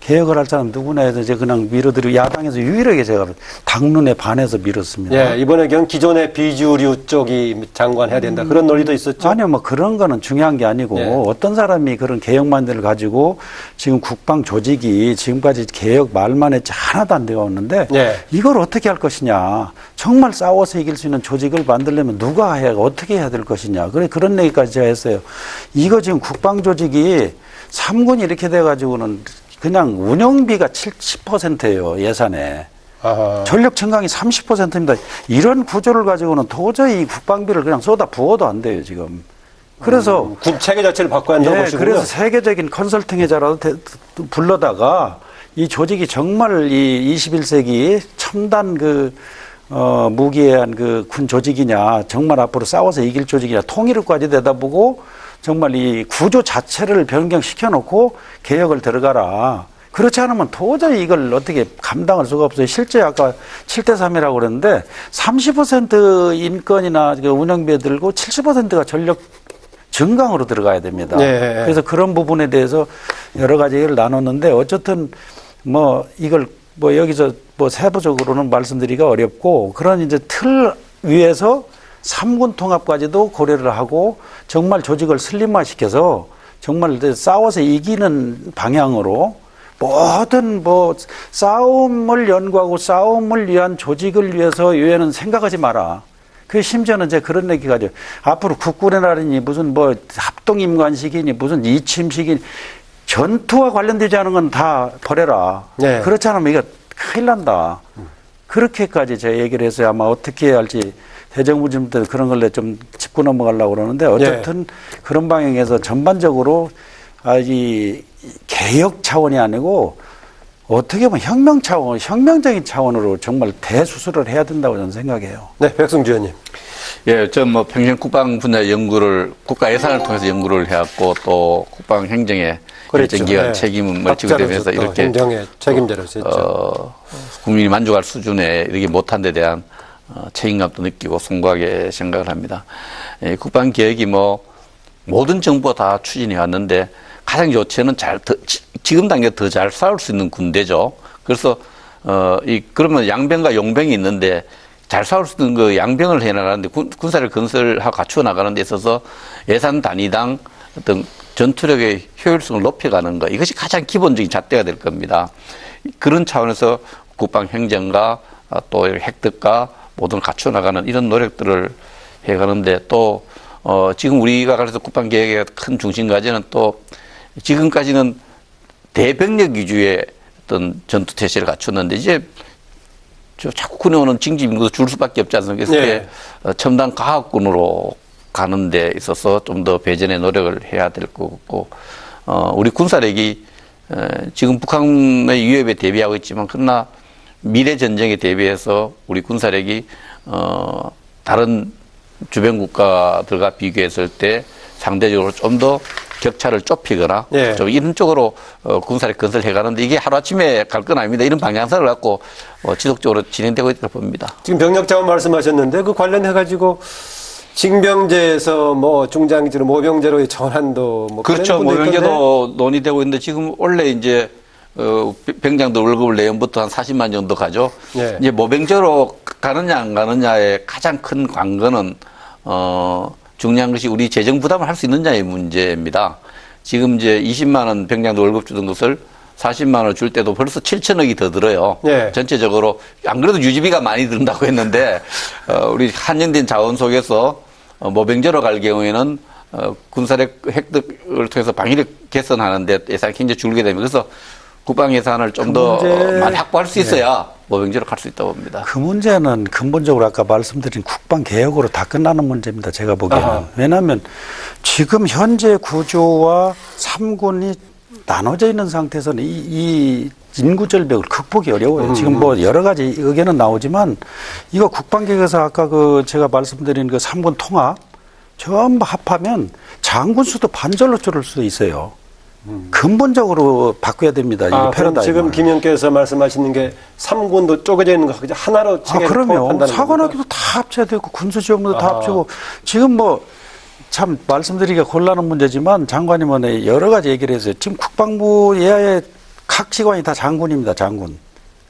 개혁을 할 사람 누구나 해서 이제 그냥 밀어드리고 야당에서 유일하게 제가 당론에 반해서 밀었습니다. 예, 이번에 경우 기존의 비주류 쪽이 장관 해야 된다. 그런 논리도 있었죠. 아니요, 뭐 그런 거는 중요한 게 아니고 어떤 사람이 그런 개혁 만들을 가지고 지금 국방 조직이 지금까지 개혁 말만 했지 하나도 안 되어 왔는데 이걸 어떻게 할 것이냐. 정말 싸워서 이길 수 있는 조직을 만들려면 누가 해야 어떻게 해야 될 것이냐. 그런 얘기까지 제가 했어요. 이거 지금 국방 조직이 3군이 이렇게 돼가지고는 그냥 운영비가 70%예요, 예산에. 아하. 전력 증강이 30%입니다. 이런 구조를 가지고는 도저히 국방비를 그냥 쏟아 부어도 안 돼요, 지금. 그래서. 군 체계 자체를 바꿔야 한다고 보시군요. 그래서 세계적인 컨설팅 회사라도 불러다가 이 조직이 정말 이 21세기 첨단 무기에 한 군 조직이냐, 정말 앞으로 싸워서 이길 조직이냐, 통일까지 내다보고 정말 이 구조 자체를 변경시켜 놓고 개혁을 들어가라. 그렇지 않으면 도저히 이걸 어떻게 감당할 수가 없어요. 실제 아까 7대3이라고 그랬는데 30% 인건이나 운영비에 들고 70%가 전력 증강으로 들어가야 됩니다. 네. 그래서 그런 부분에 대해서 여러 가지 얘기를 나눴는데 어쨌든 이걸 여기서 세부적으로는 말씀드리기가 어렵고 그런 이제 틀 위에서 3군 통합까지도 고려를 하고 정말 조직을 슬림화시켜서 정말 싸워서 이기는 방향으로 모든 싸움을 연구하고 싸움을 위한 조직을 위해서 유엔은 생각하지 마라. 그 심지어는 이제 그런 얘기가 죠. 앞으로 국군의 날이니 무슨 합동임관식이니 무슨 이침식이니 전투와 관련되지 않은 건 다 버려라. 네. 그렇지 않으면 이거 큰일 난다. 그렇게까지 제가 얘기를 해서 아마 어떻게 해야 할지 대정부 때 그런 걸 좀 짚고 넘어가려고 그러는데 어쨌든 그런 방향에서 전반적으로 이 개혁 차원이 아니고 어떻게 보면 혁명적인 차원으로 정말 대수술을 해야 된다고 저는 생각해요. 네, 백승주 의원님. 예, 전 평생 국방 분야 연구를 국가 예산을 통해서 연구를 해왔고 또 국방 행정에 결정기관 책임을 지게 되면서 이렇게 행정의 책임자로 했죠. 국민이 만족할 수준에 이렇게 못한 데 대한 책임감도 느끼고 송구하게 생각을 합니다. 국방 계획이 모든 정부가 다 추진해 왔는데 가장 요체는 지금 단계 더 잘 싸울 수 있는 군대죠. 그래서 그러면 양병과 용병이 있는데 잘 싸울 수 있는 그 양병을 해 나가는데 군사를 건설하고 갖추어 나가는 데 있어서 예산 단위당 어떤 전투력의 효율성을 높여가는 것 이것이 가장 기본적인 잣대가 될 겁니다. 그런 차원에서 국방 행정과 또 획득과 모든 걸 갖춰 나가는 이런 노력들을 해가는데 또 지금 우리가 그래서 국방 계획의 큰 중심 과제는 또 지금까지는 대병력 위주의 어떤 전투 태세를 갖췄는데 이제 자꾸 군에 오는 징집 인구도 줄 수밖에 없지 않습니까? 그래서 첨단 과학군으로 가는 데 있어서 좀 더 배전의 노력을 해야 될 것 같고 우리 군사력이 지금 북한의 위협에 대비하고 있지만 그러나 미래 전쟁에 대비해서 우리 군사력이 다른 주변 국가들과 비교했을 때 상대적으로 좀 더 격차를 좁히거나 좀 이런 쪽으로 군사력 건설해 가는데 이게 하루아침에 갈 건 아닙니다. 이런 방향성을 갖고 지속적으로 진행되고 있다고 봅니다. 지금 병력 자원 말씀하셨는데 그 관련해 가지고 징병제에서 중장기제로 모병제로의 전환도 그렇죠. 모병제도 논의되고 있는데 지금 원래 이제 병장들 월급을 내년부터 한 40만 정도 가죠. 이제 모병제로 가느냐 안 가느냐의 가장 큰 관건은 중요한 것이 우리 재정 부담을 할 수 있느냐의 문제입니다. 지금 이제 20만 원 병장들 월급 주던 것을 40만 원을 줄 때도 벌써 7천억이 더 들어요. 전체적으로 안 그래도 유지비가 많이 든다고 했는데 우리 한정된 자원 속에서 모병제로 갈 경우에는 군사력 획득을 통해서 방위력 개선하는데 예산이 굉장히 줄게 되면 그래서 국방 예산을 좀 더 많이 확보할 수 있어야 모병제로 갈 수 있다고 봅니다. 그 문제는 근본적으로 아까 말씀드린 국방 개혁으로 다 끝나는 문제입니다. 제가 보기에는. 아하. 왜냐하면 지금 현재 구조와 3군이 나눠져 있는 상태에서는 이 인구 절벽을 극복이 어려워요. 지금 뭐 여러 가지 의견은 나오지만 이거 국방 개혁에서 아까 그 제가 말씀드린 그 3군 통합 전부 합하면 장군 수도 반절로 줄을 수도 있어요. 근본적으로 바꿔야 됩니다. 이거 그럼 패러다임을. 지금 김 의원께서 말씀하시는 게 3군도 쪼개져 있는 거 하나로 체계를 그럼요. 통합한다는 사관학교도 다 합쳐야 되고 군수지원부도 다 합치고 지금 뭐 참 말씀드리기가 곤란한 문제지만 장관님은 여러 가지 얘기를 했어요. 지금 국방부 예하의 각 기관이 다 장군입니다. 장군.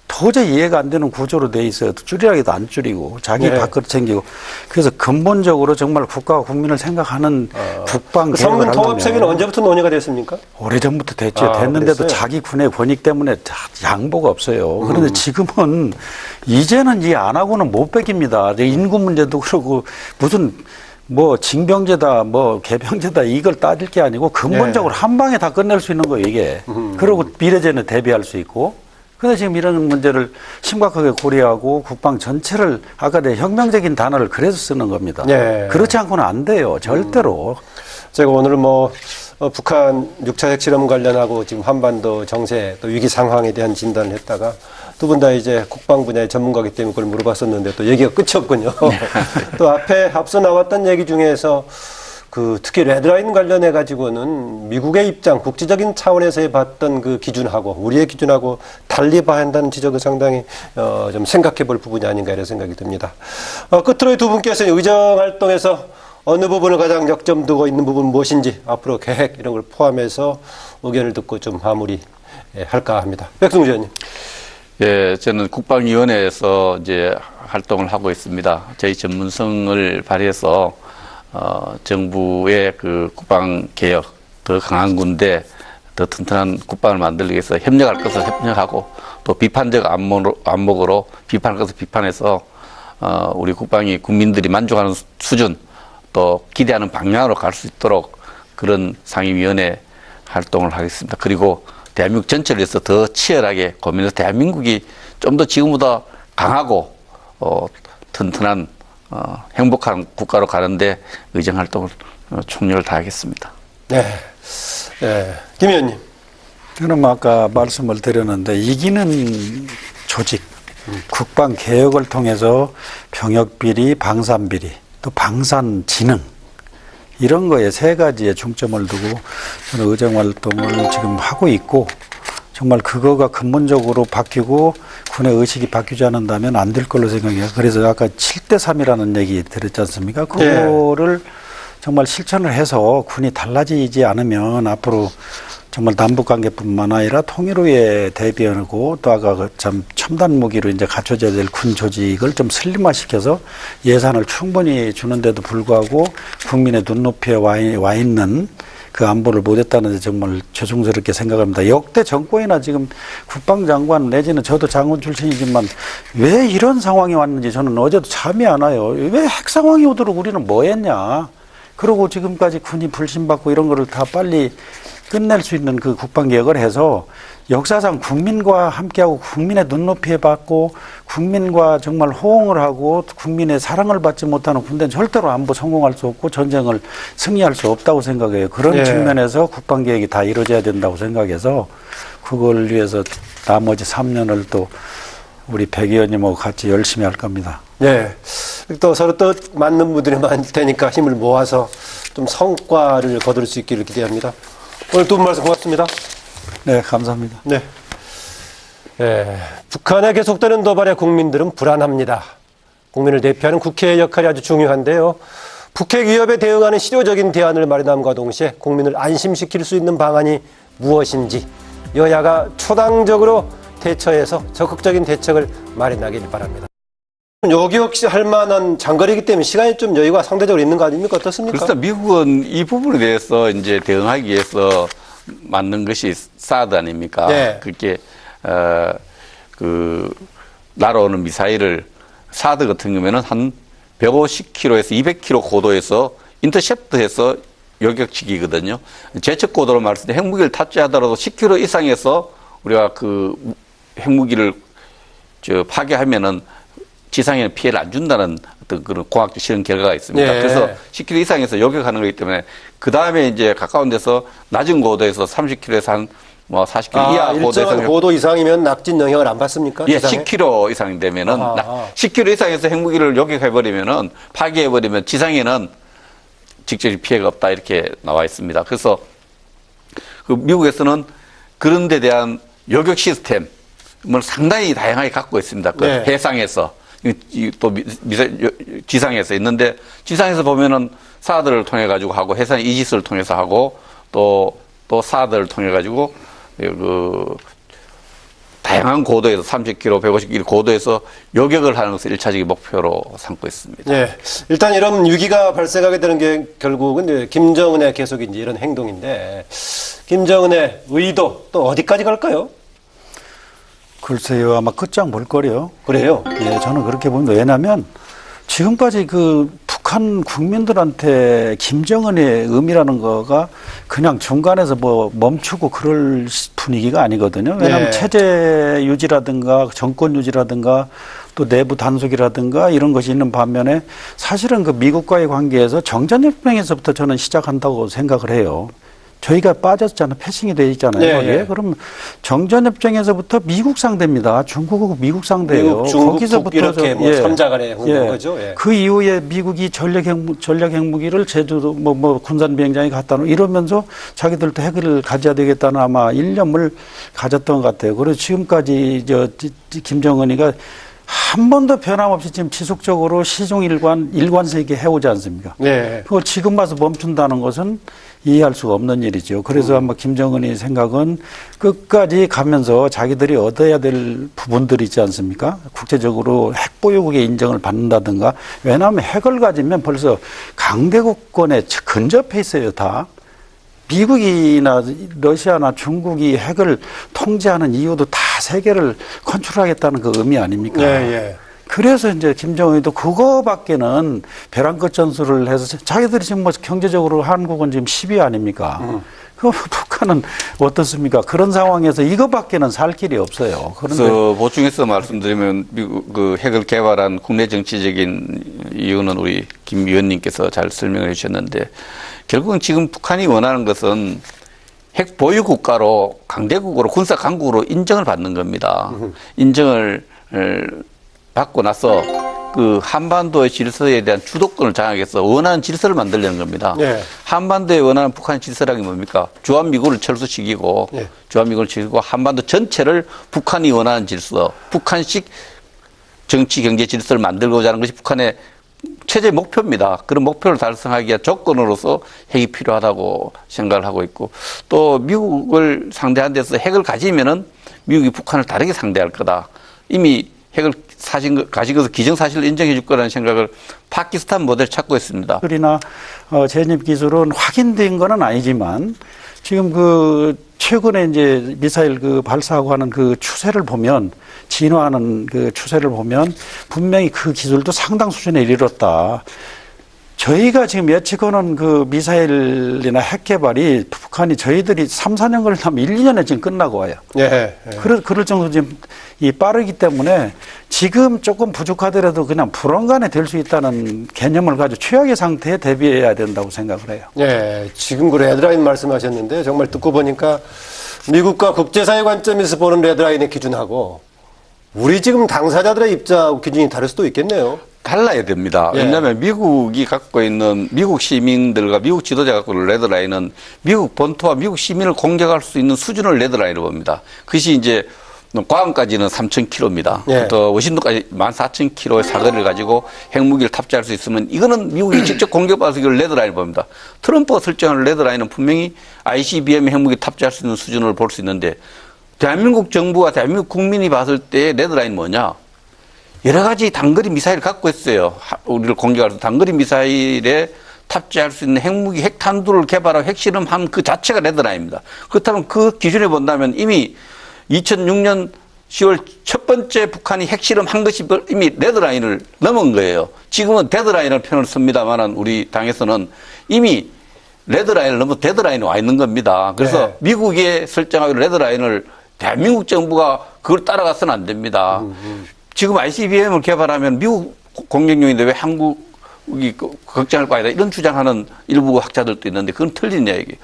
도저히 이해가 안 되는 구조로 돼 있어요. 줄이라기도 안 줄이고 자기 밥그릇 챙기고 그래서 근본적으로 정말 국가와 국민을 생각하는 국방 개혁을 그 3군 통합 하려면 체계는 언제부터 논의가 됐습니까? 오래전부터 됐죠. 됐는데도 그랬어요? 자기 군의 권익 때문에 양보가 없어요. 그런데 지금은 이제는 이 안 하고는 못 뺏깁니다. 인구 문제도 그러고 무슨 뭐 징병제다 뭐 개병제다 이걸 따질 게 아니고 근본적으로 한 방에 다 끝낼 수 있는 거예요, 이게. 그리고 미래제는 대비할 수 있고. 근데 지금 이런 문제를 심각하게 고려하고 국방 전체를 아까 내 혁명적인 단어를 그래서 쓰는 겁니다. 그렇지 않고는 안 돼요. 절대로. 제가 오늘 뭐 북한 6차 핵실험 관련하고 지금 한반도 정세 또 위기 상황에 대한 진단을 했다가 두 분 다 이제 국방 분야의 전문가이기 때문에 그걸 물어봤었는데 또 얘기가 끝이 없군요. 또 앞서 나왔던 얘기 중에서 그 특히 레드라인 관련해 가지고는 미국의 입장, 국제적인 차원에서의 봤던 그 기준하고 우리의 기준하고 달리 봐야 한다는 지적은 상당히 좀 생각해 볼 부분이 아닌가 이런 생각이 듭니다. 끝으로 두 분께서 의정 활동에서 어느 부분을 가장 역점 두고 있는 부분 무엇인지 앞으로 계획 이런 걸 포함해서 의견을 듣고 좀 마무리 할까 합니다. 백승주 의원님. 예, 저는 국방위원회에서 이제 활동을 하고 있습니다. 저희 전문성을 발휘해서 정부의 그 국방 개혁, 더 강한 군대, 더 튼튼한 국방을 만들기 위해서 협력할 것을 협력하고 또 비판적 안목으로 비판할 것을 비판해서 우리 국방이 국민들이 만족하는 수준 또 기대하는 방향으로 갈 수 있도록 그런 상임위원회 활동을 하겠습니다. 그리고 대한민국 전체를 위해서 더 치열하게 고민해서 대한민국이 좀 더 지금보다 강하고 튼튼한 행복한 국가로 가는데 의정 활동을 총력을 다하겠습니다. 네. 김 의원님. 저는 아까 말씀을 드렸는데 이기는 조직, 국방 개혁을 통해서 병역 비리, 방산 비리, 또 방산 지능 이런 거에 세 가지에 중점을 두고 저는 의정 활동을 지금 하고 있고 정말 그거가 근본적으로 바뀌고 군의 의식이 바뀌지 않는다면 안 될 걸로 생각해요. 그래서 아까 7대3이라는 얘기 드렸지 않습니까? 그거를 정말 실천을 해서 군이 달라지지 않으면 앞으로 정말 남북관계뿐만 아니라 통일 후에 대비하고 또 아까 그 참 첨단 무기로 이제 갖춰져야 될 군 조직을 좀 슬림화시켜서 예산을 충분히 주는데도 불구하고 국민의 눈높이에 와 있는 그 안보를 못했다는 데 정말 죄송스럽게 생각합니다. 역대 정권이나 지금 국방장관 내지는 저도 장군 출신이지만 왜 이런 상황이 왔는지 저는 어제도 잠이 안 와요. 왜 핵 상황이 오도록 우리는 뭐 했냐. 그러고 지금까지 군이 불신받고 이런 거를 다 빨리 끝낼 수 있는 그 국방개혁을 해서 역사상 국민과 함께하고 국민의 눈높이에 받고 국민과 정말 호응을 하고 국민의 사랑을 받지 못하는 군대는 절대로 안보 성공할 수 없고 전쟁을 승리할 수 없다고 생각해요. 그런 측면에서 국방개혁이 다 이루어져야 된다고 생각해서 그걸 위해서 나머지 3년을 또 우리 백 의원님하고 같이 열심히 할 겁니다. 네. 또 서로 또 맞는 분들이 많을 테니까 힘을 모아서 좀 성과를 거둘 수 있기를 기대합니다. 오늘 두 분 말씀 고맙습니다. 네, 감사합니다. 네. 북한의 계속되는 도발에 국민들은 불안합니다. 국민을 대표하는 국회의 역할이 아주 중요한데요. 북핵 위협에 대응하는 실효적인 대안을 마련함과 동시에 국민을 안심시킬 수 있는 방안이 무엇인지 여야가 초당적으로 대처해서 적극적인 대책을 마련하길 바랍니다. 여기 역시 할 만한 장거리이기 때문에 시간이 좀 여유가 상대적으로 있는 거 아닙니까? 어떻습니까? 그래서 미국은 이 부분에 대해서 이제 대응하기 위해서 만든 것이 사드 아닙니까? 네. 그렇게 그 날아오는 미사일을 사드 같은 경우에는 한 150km에서 200km 고도에서 인터셉트해서 요격식이거든요. 제척 고도로 말씀드린 핵무기를 탑재하더라도 10km 이상에서 우리가 그 핵무기를 파괴하면은 지상에는 피해를 안 준다는 어떤 그런 공학적 실험 결과가 있습니다. 예. 그래서 10km 이상에서 요격하는 거기 때문에 그 다음에 이제 가까운 데서 낮은 고도에서 30km에서 한 40km 이하 고도에서 일정한 고도 이상이면 낙진 영향을 안 받습니까? 예, 지상에? 10km 이상 되면은 10km 이상에서 핵무기를 요격해버리면은 파괴해버리면 지상에는 직접적인 피해가 없다 이렇게 나와 있습니다. 그래서 그 미국에서는 그런 데 대한 요격 시스템을 상당히 다양하게 갖고 있습니다. 그 네. 해상에서 또 지상에서 있는데 지상에서 보면은 사드를 통해 가지고 하고 해상 이지스를 통해서 하고 또 사드를 통해 가지고 그 다양한 고도에서 30km, 150km 고도에서 요격을 하는 것을 1차적인 목표로 삼고 있습니다. 네. 일단 이런 위기가 발생하게 되는 게 결국은 이제 김정은의 계속 이제 이런 행동인데 김정은의 의도 또 어디까지 갈까요? 글쎄요, 아마 끝장 볼 거래요. 그래요? 예, 저는 그렇게 봅니다. 왜냐하면 지금까지 그 북한 국민들한테 김정은의 의미라는 거가 그냥 중간에서 뭐 멈추고 그럴 분위기가 아니거든요. 왜냐하면 네. 체제 유지라든가 정권 유지라든가 또 내부 단속이라든가 이런 것이 있는 반면에 사실은 그 미국과의 관계에서 정전협정에서부터 저는 시작한다고 생각을 해요. 저희가 빠졌잖아요. 패싱이 돼 있잖아요. 네, 거기에. 네. 그럼 정전협정에서부터 미국 상대입니다. 중국하고 미국 상대예요. 미국, 중국, 거기서부터 북 이렇게 뭐 3자 간에 한 거죠. 예. 그 이후에 미국이 전략 핵무기를 제주도 뭐 군산 비행장에 갖다 놓고 이러면서 자기들도 핵을 가져야 되겠다는 아마 일념을 가졌던 것 같아요. 그래서 지금까지 김정은이가 한 번도 변함없이 지금 지속적으로 시종 일관되게 해오지 않습니까? 네. 그걸 지금 와서 멈춘다는 것은 이해할 수가 없는 일이죠. 그래서 아마 김정은의 생각은 끝까지 가면서 자기들이 얻어야 될 부분들이 있지 않습니까? 국제적으로 핵보유국의 인정을 받는다든가. 왜냐하면 핵을 가지면 벌써 강대국권에 근접해 있어요, 다. 미국이나 러시아나 중국이 핵을 통제하는 이유도 다 세계를 컨트롤하겠다는 그 의미 아닙니까? 예, 예. 그래서 이제 김정은이도 그거밖에는 벼랑 끝 전술을 해서 자기들이 지금 뭐 경제적으로 한국은 지금 10위 아닙니까? 그 북한은 어떻습니까? 그런 상황에서 이거밖에는 살 길이 없어요. 그래서 보충해서 말씀드리면 미국 그 핵을 개발한 국내 정치적인 이유는 우리 김 위원님께서 잘 설명해 주셨는데 결국은 지금 북한이 원하는 것은 핵 보유 국가로 강대국으로 군사 강국으로 인정을 받는 겁니다. 인정을 받고 나서 그 한반도의 질서에 대한 주도권을 장악해서 원하는 질서를 만들려는 겁니다. 네. 한반도에 원하는 북한의 질서라는 게 뭡니까? 주한미군을 철수시키고 네. 주한미군을 철수시키고 한반도 전체를 북한이 원하는 질서, 북한식 정치 경제 질서를 만들고자 하는 것이 북한의 최대 목표입니다. 그런 목표를 달성하기 위한 조건으로서 핵이 필요하다고 생각을 하고 있고 또 미국을 상대하는 데서 핵을 가지면은 미국이 북한을 다르게 상대할 거다. 이미 핵을 가지고서 기정사실을 인정해 줄 거라는 생각을 파키스탄 모델 찾고 있습니다. 기술이나 제집 기술은 확인된 건 아니지만 지금 그 최근에 이제 미사일 그 발사하고 하는 그 추세를 보면 진화하는 그 추세를 보면 분명히 그 기술도 상당 수준에 이르렀다. 저희가 지금 예측하는 그 미사일이나 핵 개발이 북한이 저희들이 3, 4년 걸리면 1, 2년에 지금 끝나고 와요. 예. 그럴 정도 지금 빠르기 때문에 지금 조금 부족하더라도 그냥 불언간에 될 수 있다는 개념을 가지고 최악의 상태에 대비해야 된다고 생각을 해요. 예. 지금 그 레드라인 말씀하셨는데 정말 듣고 보니까 미국과 국제사회 관점에서 보는 레드라인의 기준하고 우리 지금 당사자들의 입장 기준이 다를 수도 있겠네요. 달라야 됩니다. 예. 왜냐하면 미국이 갖고 있는 미국 시민들과 미국 지도자가 갖고 있는 레드라인은 미국 본토와 미국 시민을 공격할 수 있는 수준을 레드라인으로 봅니다. 그것이 이제 괌까지는 3,000km입니다. 예. 또 워싱턴까지 14,000km의 사거리를 가지고 핵무기를 탑재할 수 있으면 이거는 미국이 직접 공격받아서 이걸 레드라인을 봅니다. 트럼프가 설정하는 레드라인은 분명히 ICBM 핵무기 탑재할 수 있는 수준을 볼 수 있는데 대한민국 정부와 대한민국 국민이 봤을 때 레드라인은 뭐냐? 여러 가지 단거리 미사일을 갖고 있어요. 우리를 공격할 수 단거리 미사일에 탑재할 수 있는 핵무기, 핵탄두를 개발하고 핵실험한 그 자체가 레드라인입니다. 그렇다면 그 기준에 본다면 이미 2006년 10월 첫 번째 북한이 핵실험한 것이 이미 레드라인을 넘은 거예요. 지금은 데드라인을 표현을 씁니다만 우리 당에서는 이미 레드라인을 넘어 데드라인에 와 있는 겁니다. 그래서 네. 미국에 설정하기로 레드라인을 대한민국 정부가 그걸 따라가서는 안 됩니다. 지금 ICBM을 개발하면 미국 공격용인데 왜 한국이 걱정할 거 아니다. 이런 주장하는 일부 학자들도 있는데 그건 틀린 이야기예요.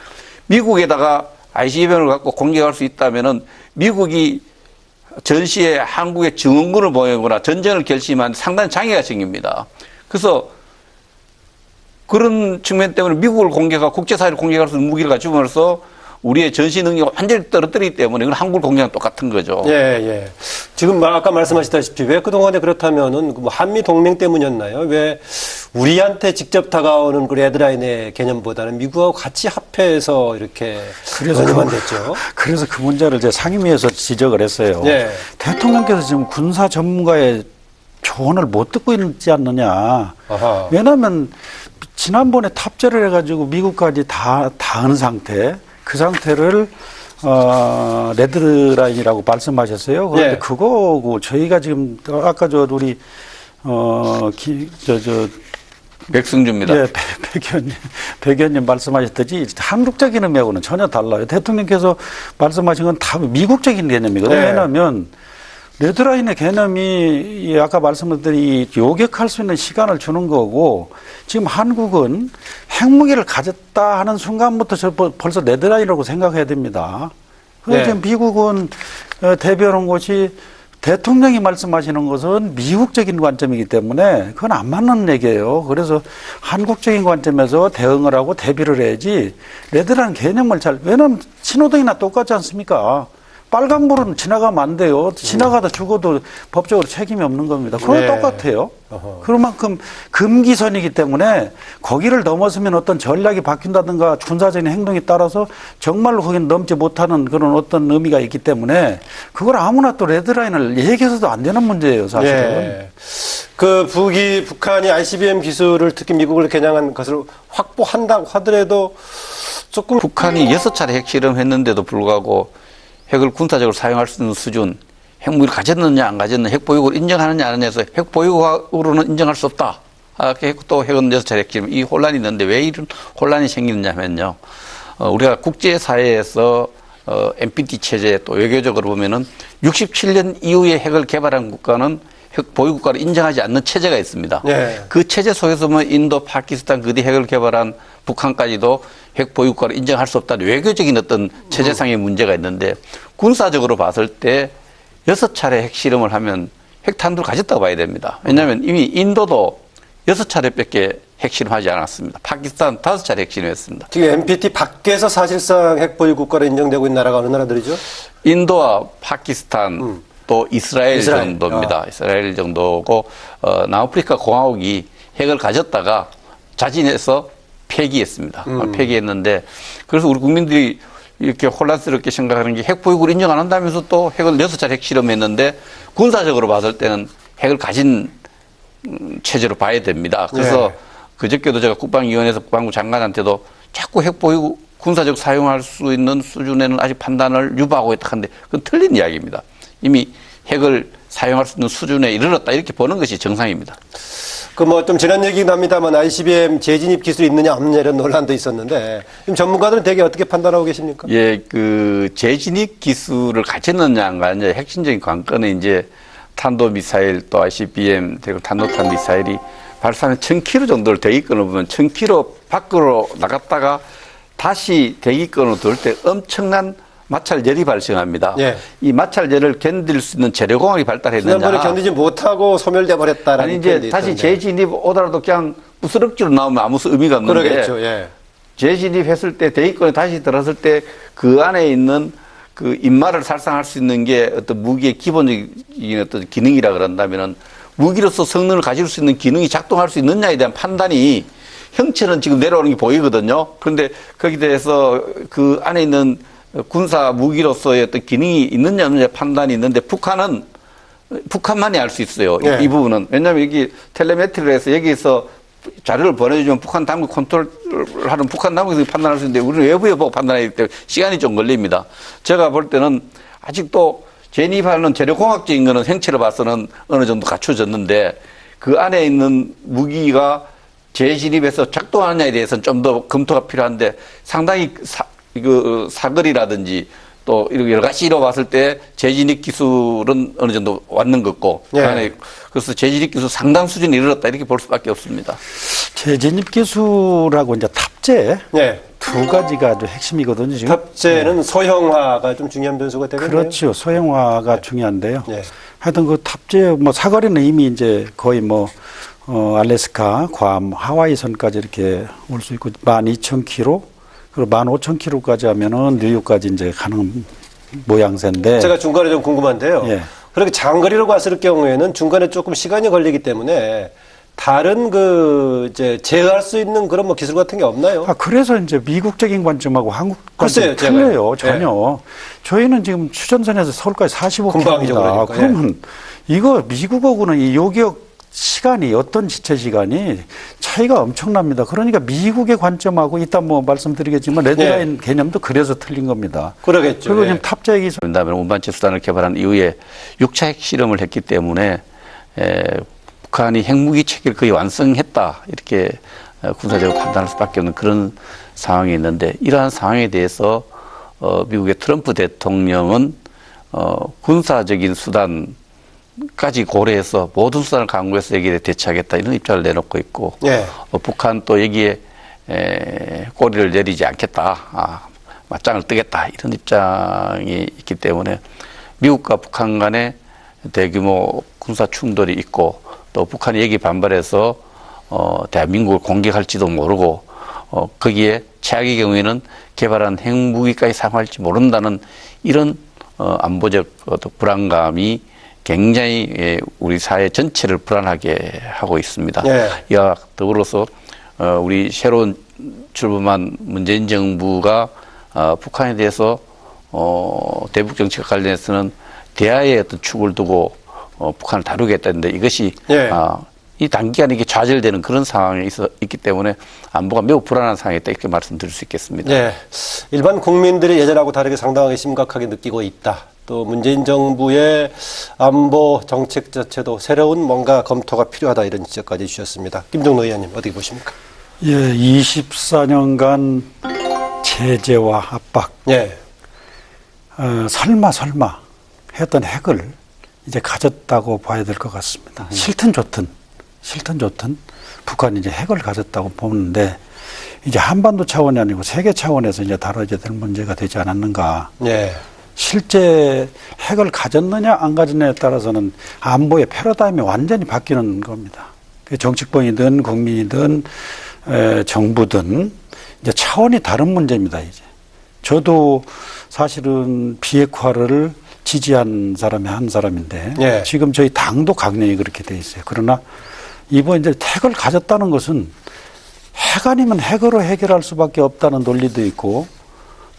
미국에다가 ICBM을 갖고 공격할 수 있다면은 미국이 전시에 한국의 증원군을 보내거나 전쟁을 결심한 상당히 장애가 생깁니다. 그래서 그런 측면 때문에 미국을 공격하고 국제사회를 공격할 수 있는 무기를 갖추면서 우리의 전시 능력을 완전히 떨어뜨리기 때문에 이건 한국을 공격하는 똑같은 거죠. 예, 예. 지금 아까 말씀하셨다시피 왜 그동안에 그렇다면은 뭐 한미 동맹 때문이었나요? 왜 우리한테 다가오는 그 레드라인의 개념보다는 미국하고 같이 합해서 이렇게 논의만 됐죠. 그래서 그 문제를 이제 상임위에서 지적을 했어요. 예. 대통령께서 지금 군사 전문가의 조언을 못 듣고 있지 않느냐. 아하. 왜냐하면 지난번에 탑재를 해가지고 미국까지 다 닿은 상태, 그 상태를 레드라인이라고 말씀하셨어요. 그런데 예. 그거고 저희가 지금 아까 우리 백승주입니다. 예, 백 의원님 말씀하셨듯이 한국적인 의미하고는 전혀 달라요. 대통령께서 말씀하신 건 다 미국적인 개념이거든요. 네. 왜냐하면 레드라인의 개념이 아까 말씀드린 요격할 수 있는 시간을 주는 거고 지금 한국은 핵무기를 가졌다 하는 순간부터 벌써 레드라인이라고 생각해야 됩니다. 그런데 네. 미국은 대변한 곳이 대통령이 말씀하시는 것은 미국적인 관점이기 때문에 그건 안 맞는 얘기예요. 그래서 한국적인 관점에서 대응을 하고 대비를 해야지 레드라는 개념을 왜냐하면 신호등이나 똑같지 않습니까? 빨간불은 지나가면 안 돼요. 지나가다 죽어도 법적으로 책임이 없는 겁니다. 그건 네. 똑같아요. 어허. 그만큼 금기선이기 때문에 거기를 넘어서면 어떤 전략이 바뀐다든가 군사적인 행동에 따라서 정말로 거기는 넘지 못하는 그런 어떤 의미가 있기 때문에 그걸 아무나 또 레드라인을 얘기해서도 안 되는 문제예요, 사실은. 예. 그 북한이 ICBM 기술을 특히 미국을 겨냥한 것을 확보한다고 하더라도 조금 북한이 6차례 핵실험했는데도 불구하고 핵을 군사적으로 사용할 수 있는 수준, 핵무기를 가졌느냐 안 가졌느냐, 핵보유국을 인정하느냐 안 하느냐에서 핵보유국으로는 인정할 수 없다. 또 핵은 6차례 핵실험. 이 혼란이 있는데 왜 이런 혼란이 생기느냐면요. 우리가 국제사회에서 NPT 체제 또 외교적으로 보면은 67년 이후에 핵을 개발한 국가는 핵 보유국가를 인정하지 않는 체제가 있습니다. 네. 그 체제 속에서 뭐 인도, 파키스탄 그 뒤 핵을 개발한 북한까지도 핵 보유국가를 인정할 수 없다는 외교적인 어떤 체제상의 문제가 있는데 군사적으로 봤을 때 6차례 핵실험을 하면 핵탄두를 가졌다고 봐야 됩니다. 왜냐하면 이미 인도도 6차례밖에 핵실험하지 않았습니다. 파키스탄 5차례 핵실험했습니다. 지금 NPT 밖에서 사실상 핵보유 국가로 인정되고 있는 나라가 어느 나라들이죠? 인도와 파키스탄 또 이스라엘 정도입니다. 아. 이스라엘 정도고 남아프리카 공화국이 핵을 가졌다가 자진해서 폐기했습니다. 폐기했는데 그래서 우리 국민들이 이렇게 혼란스럽게 생각하는 게 핵 보유국을 인정 안 한다면서 또 핵을 6차례 핵실험했는데 군사적으로 봤을 때는 핵을 가진 체제로 봐야 됩니다. 그래서 네. 그저께도 제가 국방위원회에서 국방부 장관한테도 자꾸 핵 보유국 군사적 사용할 수 있는 수준에는 아직 판단을 유보하고 있다 하는데 그건 틀린 이야기입니다. 이미 핵을 사용할 수 있는 수준에 이르렀다 이렇게 보는 것이 정상입니다. 그 뭐 좀 지난 얘기긴 합니다만 ICBM 재진입 기술이 있느냐 없느냐 이런 논란도 있었는데 지금 전문가들은 대개 어떻게 판단하고 계십니까? 예, 그 재진입 기술을 가졌느냐 안 가졌느냐 핵심적인 관건은 이제 탄도미사일 또 ICBM 대륙 탄도탄 미사일이 발사하면 1000km 정도를 대기권을 보면 1000km 밖으로 나갔다가 다시 대기권으로 돌 때 엄청난 마찰열이 발생합니다. 예. 이 마찰열을 견딜 수 있는 재료공학이 발달했느냐. 지난번에 견디지 못하고 소멸돼 버렸다라는 아니 이제 다시 재진입 오더라도 그냥 부스럭지로 나오면 아무 의미가 없는데 그러겠죠. 예. 재진입했을 때 대기권에 다시 들어섰을 때 그 안에 있는 그 인마를 살상할 수 있는 게 어떤 무기의 기본적인 어떤 기능이라 그런다면은 무기로서 성능을 가질 수 있는 기능이 작동할 수 있느냐에 대한 판단이 형체는 지금 내려오는 게 보이거든요. 그런데 거기에 대해서 그 안에 있는 군사 무기로서의 어떤 기능이 있느냐 없느냐 판단이 있는데 북한만이 알 수 있어요. 네. 이 부분은. 왜냐하면 여기 텔레메트리를 해서 여기서 자료를 보내주면 북한 당국 컨트롤하는 북한 당국에서 판단할 수 있는데 우리는 외부에 보고 판단하기 때문에 시간이 좀 걸립니다. 제가 볼 때는 아직도 재진입하는 재료공학적인 거는 행체로 봐서는 어느 정도 갖춰졌는데 그 안에 있는 무기가 재진입에서 작동하느냐에 대해서는 좀 더 검토가 필요한데 상당히 사거리라든지 또 이렇게 여러 가지 이뤄봤을 때 재진입 기술은 어느 정도 왔는 것 같고 예. 그래서 재진입 기술 상당 수준에 이르렀다 이렇게 볼 수밖에 없습니다. 재진입 기술하고 이제 탑재 예. 두 가지가 아주 핵심이거든요. 지금. 탑재는 소형화가 좀 중요한 변수가 되겠네요. 그렇죠. 소형화가 중요한데요. 예. 하여튼 그 탑재 뭐 사거리는 이미 이제 거의 뭐 알래스카, 괌, 하와이 선까지 이렇게 올 수 있고 12,000km 그리고 15,000km까지 하면은 뉴욕까지 이제 가는 모양새인데. 제가 중간에 좀 궁금한데요. 예. 그렇게 장거리로 갔을 경우에는 중간에 조금 시간이 걸리기 때문에 다른 이제 제어할 수 있는 그런 뭐 기술 같은 게 없나요? 그래서 이제 미국적인 관점하고 한국 글쎄요, 관점 틀려요. 제가요. 전혀. 저희는 지금 추전선에서 서울까지 45km입니다. 금방이죠, 그러니까. 그러면 이거 미국하고는 이 요격 시간이 어떤 지체 시간이 차이가 엄청납니다. 그러니까 미국의 관점하고 이따 뭐 말씀드리겠지만 레드라인 개념도 그래서 틀린 겁니다. 그러겠죠. 그리고 예. 지금 탑재 기술 그다음에 운반체 수단을 개발한 이후에 6차 핵 실험을 했기 때문에 북한이 핵무기 체계를 거의 완성했다 이렇게 군사적으로 판단할 수밖에 없는 그런 상황이 있는데 이러한 상황에 대해서 미국의 트럼프 대통령은 군사적인 수단까지 고려해서 모든 수단을 강구해서 여기에 대처하겠다 이런 입장을 내놓고 있고 예. 북한 또 여기에 꼬리를 내리지 않겠다 맞짱을 뜨겠다 이런 입장이 있기 때문에 미국과 북한 간에 대규모 군사 충돌이 있고 또 북한이 여기 반발해서 대한민국을 공격할지도 모르고 거기에 최악의 경우에는 개발한 핵무기까지 사용할지 모른다는 이런 안보적 불안감이 굉장히 우리 사회 전체를 불안하게 하고 있습니다. 네. 이와 더불어서 우리 새로운 출범한 문재인 정부가 북한에 대해서 대북 정책 관련해서는 대화의 어떤 축을 두고 북한을 다루겠다는데 이것이 예. 이 단기간에 이게 좌절되는 그런 상황이 있기 때문에 안보가 매우 불안한 상황이 있다 이렇게 말씀드릴 수 있겠습니다. 네. 일반 국민들이 예전하고 다르게 상당하게 심각하게 느끼고 있다. 또 문재인 정부의 안보 정책 자체도 새로운 뭔가 검토가 필요하다 이런 지적까지 주셨습니다. 김종노 의원님 어떻게 보십니까? 예, 24년간 제재와 압박, 예. 설마 했던 핵을 이제 가졌다고 봐야 될 것 같습니다. 싫든 좋든 북한이 이제 핵을 가졌다고 보는데 이제 한반도 차원이 아니고 세계 차원에서 이제 다뤄져야 될 문제가 되지 않았는가. 예. 실제 핵을 가졌느냐 안 가졌느냐에 따라서는 안보의 패러다임이 완전히 바뀌는 겁니다. 정치권이든 국민이든 정부든 이제 차원이 다른 문제입니다. 이제 저도 사실은 비핵화를 지지한 사람이 한 사람인데 예. 지금 지금 저희 당도 강령이 그렇게 돼 있어요. 그러나 이번 이제 핵을 가졌다는 것은 핵 아니면 핵으로 해결할 수밖에 없다는 논리도 있고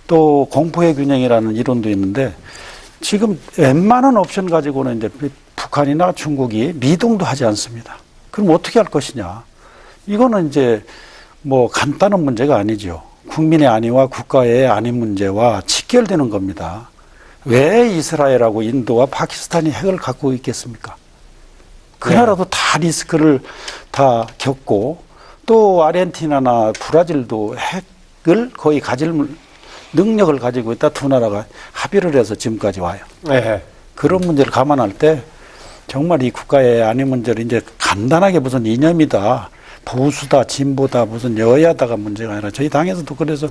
또 공포의 균형이라는 이론도 있는데 지금 웬만한 옵션 가지고는 이제 북한이나 중국이 미동도 하지 않습니다. 그럼 어떻게 할 것이냐? 이거는 이제 뭐 간단한 문제가 아니죠. 국민의 안위와 국가의 안위 문제와 직결되는 겁니다. 왜 이스라엘하고 인도와 파키스탄이 핵을 갖고 있겠습니까? 그 나라도 다 리스크를 다 겪고 또 아르헨티나나 브라질도 핵을 거의 가질 능력을 가지고 있다. 두 나라가 합의를 해서 지금까지 와요. 예. 그런 문제를 감안할 때 정말 이 국가의 안위 문제를 이제 간단하게 무슨 이념이다, 보수다, 진보다, 무슨 여야다가 문제가 아니라 저희 당에서도 그래서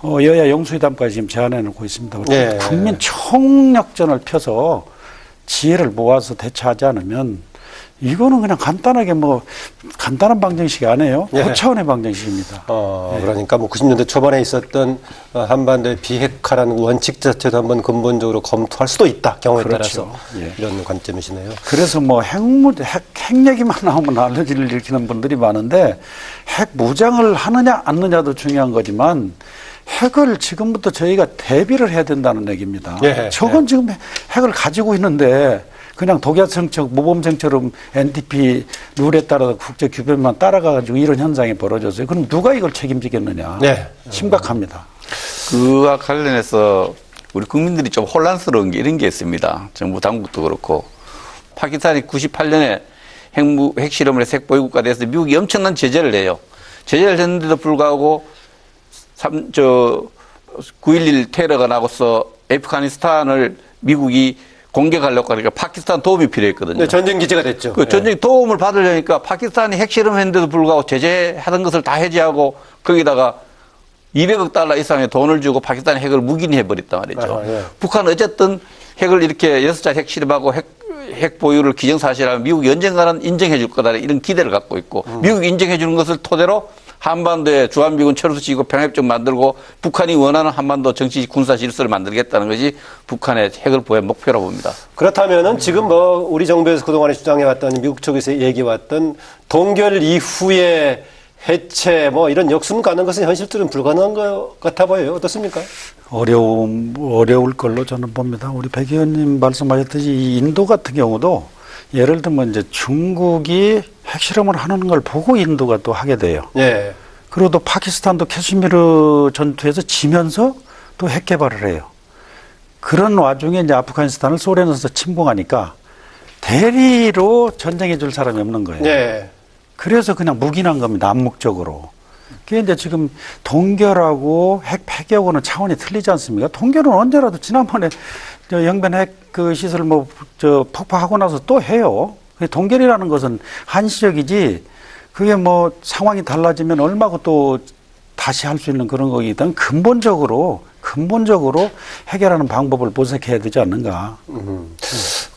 여야 영수회담까지 지금 제안해 놓고 있습니다. 예. 국민 총력전을 펴서 지혜를 모아서 대처하지 않으면 이거는 그냥 간단하게 뭐 간단한 방정식이 아니에요. 예. 고차원의 방정식입니다. 그러니까 뭐 90년대 초반에 있었던 한반도의 비핵화라는 원칙 자체도 한번 근본적으로 검토할 수도 있다. 경우에 그렇죠. 따라서 예. 이런 관점이시네요. 그래서 뭐 핵 얘기만 나오면 알러지를 일으키는 분들이 많은데 핵 무장을 하느냐 않느냐도 중요한 거지만 핵을 지금부터 저희가 대비를 해야 된다는 얘기입니다. 예. 저건 지금 핵을 가지고 있는데 그냥 독야성처럼 모범생처럼 NTP 룰에 따라서 국제 규범만 따라가가지고 이런 현상이 벌어졌어요. 그럼 누가 이걸 책임지겠느냐. 네. 심각합니다. 그와 관련해서 우리 국민들이 좀 혼란스러운 게 이런 게 있습니다. 정부 당국도 그렇고 파키스탄이 98년에 핵실험을 해서 핵보유국가 돼서 미국이 엄청난 제재를 해요. 제재를 했는데도 불구하고 9.11 테러가 나고서 애프가니스탄을 미국이 공격하려고 하니까 파키스탄 도움이 필요했거든요. 네, 전쟁 기제가 됐죠. 그 전쟁 도움을 받으려니까 파키스탄이 핵실험했는데도 불구하고 제재하던 것을 다 해제하고 거기다가 200억 달러 이상의 돈을 주고 파키스탄이 핵을 묵인해버렸단 말이죠. 예. 북한은 어쨌든 핵을 이렇게 6차 핵실험하고 핵 보유를 기정사실하면 미국이 언젠가는 인정해 줄 거다 이런 기대를 갖고 있고 미국이 인정해 주는 것을 토대로 한반도에 주한미군 철수시키고 평화협정 만들고 북한이 원하는 한반도 정치 군사 질서를 만들겠다는 것이 북한의 핵을 보유한 목표라고 봅니다. 그렇다면은 지금 뭐 우리 정부에서 그동안에 주장해왔던 미국 쪽에서 얘기해왔던 동결 이후에 해체 뭐 이런 역순 가는 것은 현실적으로 불가능한 것 같아 보여요. 어떻습니까? 어려울 걸로 저는 봅니다. 우리 백 의원님 말씀하셨듯이 이 인도 같은 경우도 예를 들면 이제 중국이 핵실험을 하는 걸 보고 인도가 또 하게 돼요. 예. 그리고 또 파키스탄도 캐슈미르 전투에서 지면서 또 핵 개발을 해요. 그런 와중에 이제 아프가니스탄을 소련에서 침공하니까 대리로 전쟁해 줄 사람이 없는 거예요. 예. 그래서 그냥 묵인한 겁니다. 암묵적으로. 그게 이제 지금 동결하고 핵 폐기하고는 차원이 틀리지 않습니까? 동결은 언제라도 지난번에 영변 핵 그 시설 폭파하고 나서 또 해요. 동결이라는 것은 한시적이지 그게 뭐 상황이 달라지면 얼마고 또 다시 할 수 있는 그런 거기 때문에 근본적으로 해결하는 방법을 모색해야 되지 않는가.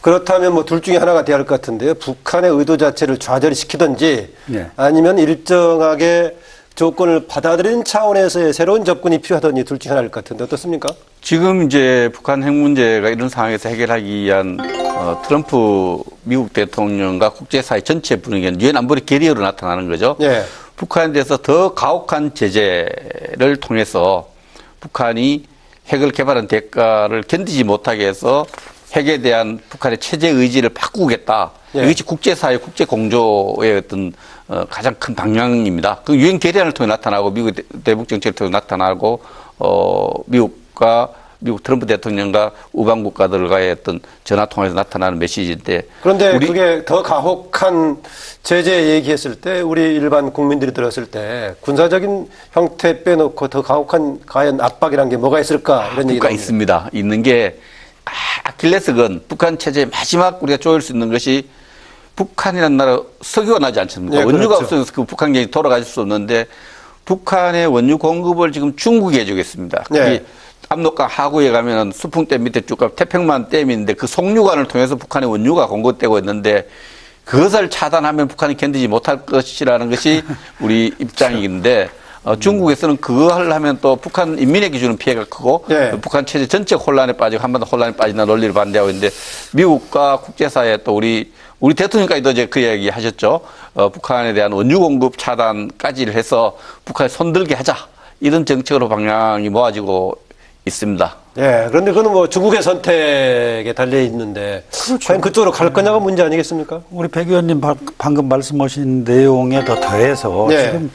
그렇다면 뭐 둘 중에 하나가 돼야 할 것 같은데요. 북한의 의도 자체를 좌절시키든지 네. 아니면 일정하게 조건을 받아들이는 차원에서의 새로운 접근이 필요하든지 둘 중에 하나일 것 같은데 어떻습니까? 지금 이제 북한 핵 문제가 이런 상황에서 해결하기 위한 트럼프 미국 대통령과 국제사회 전체 분위기는 유엔 안보리 결의어로 나타나는 거죠. 예. 북한에 대해서 더 가혹한 제재를 통해서 북한이 핵을 개발한 대가를 견디지 못하게 해서 핵에 대한 북한의 체제 의지를 바꾸겠다. 예. 이것이 국제사회, 국제공조의 어떤 가장 큰 방향입니다. 그 유엔 결의안을 통해 나타나고 미국 대북 정책을 통해 나타나고 미국 트럼프 대통령과 우방 국가들과의 어떤 전화 통화에서 나타나는 메시지인데 그런데 그게 더 가혹한 제재 얘기했을 때 우리 일반 국민들이 들었을 때 군사적인 형태 빼놓고 더 가혹한 과연 압박이란 게 뭐가 있을까 이런 얘기가 있습니다. 있는 게 아킬레스건 북한 체제의 마지막 우리가 조일 수 있는 것이 북한이라는 나라 석유가 나지 않습니까? 네, 원유가 그렇죠. 없어서 그 북한 경이 돌아가실 수 없는데 북한의 원유 공급을 지금 중국이 해주겠습니다. 그게 네. 압록강 하구에 가면은 수풍댐 밑에 쭉 가면 태평만 댐인데 그 송유관을 통해서 북한의 원유가 공급되고 있는데 그것을 차단하면 북한이 견디지 못할 것이라는 것이 우리 입장인데 중국에서는 그걸 하면 또 북한 인민에게 주는 피해가 크고 네. 북한 체제 전체 혼란에 빠지고 한반도 혼란에 빠진다는 논리를 반대하고 있는데 미국과 국제사회 또 우리 대통령까지도 이제 그 이야기 하셨죠. 북한에 대한 원유 공급 차단까지를 해서 북한에 손들게 하자. 이런 정책으로 방향이 모아지고 있습니다. 예, 그런데 그건 뭐 중국의 선택에 달려 있는데 그렇죠. 과연 그쪽으로 갈 거냐가 문제 아니겠습니까? 우리 백 의원님 방금 말씀하신 내용에 더 더해서 네. 지금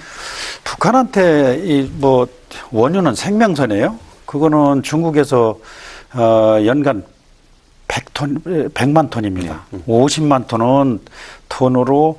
북한한테 이 뭐 원유는 생명선이에요. 그거는 중국에서 연간 100만 톤입니다. 50만 톤은 톤으로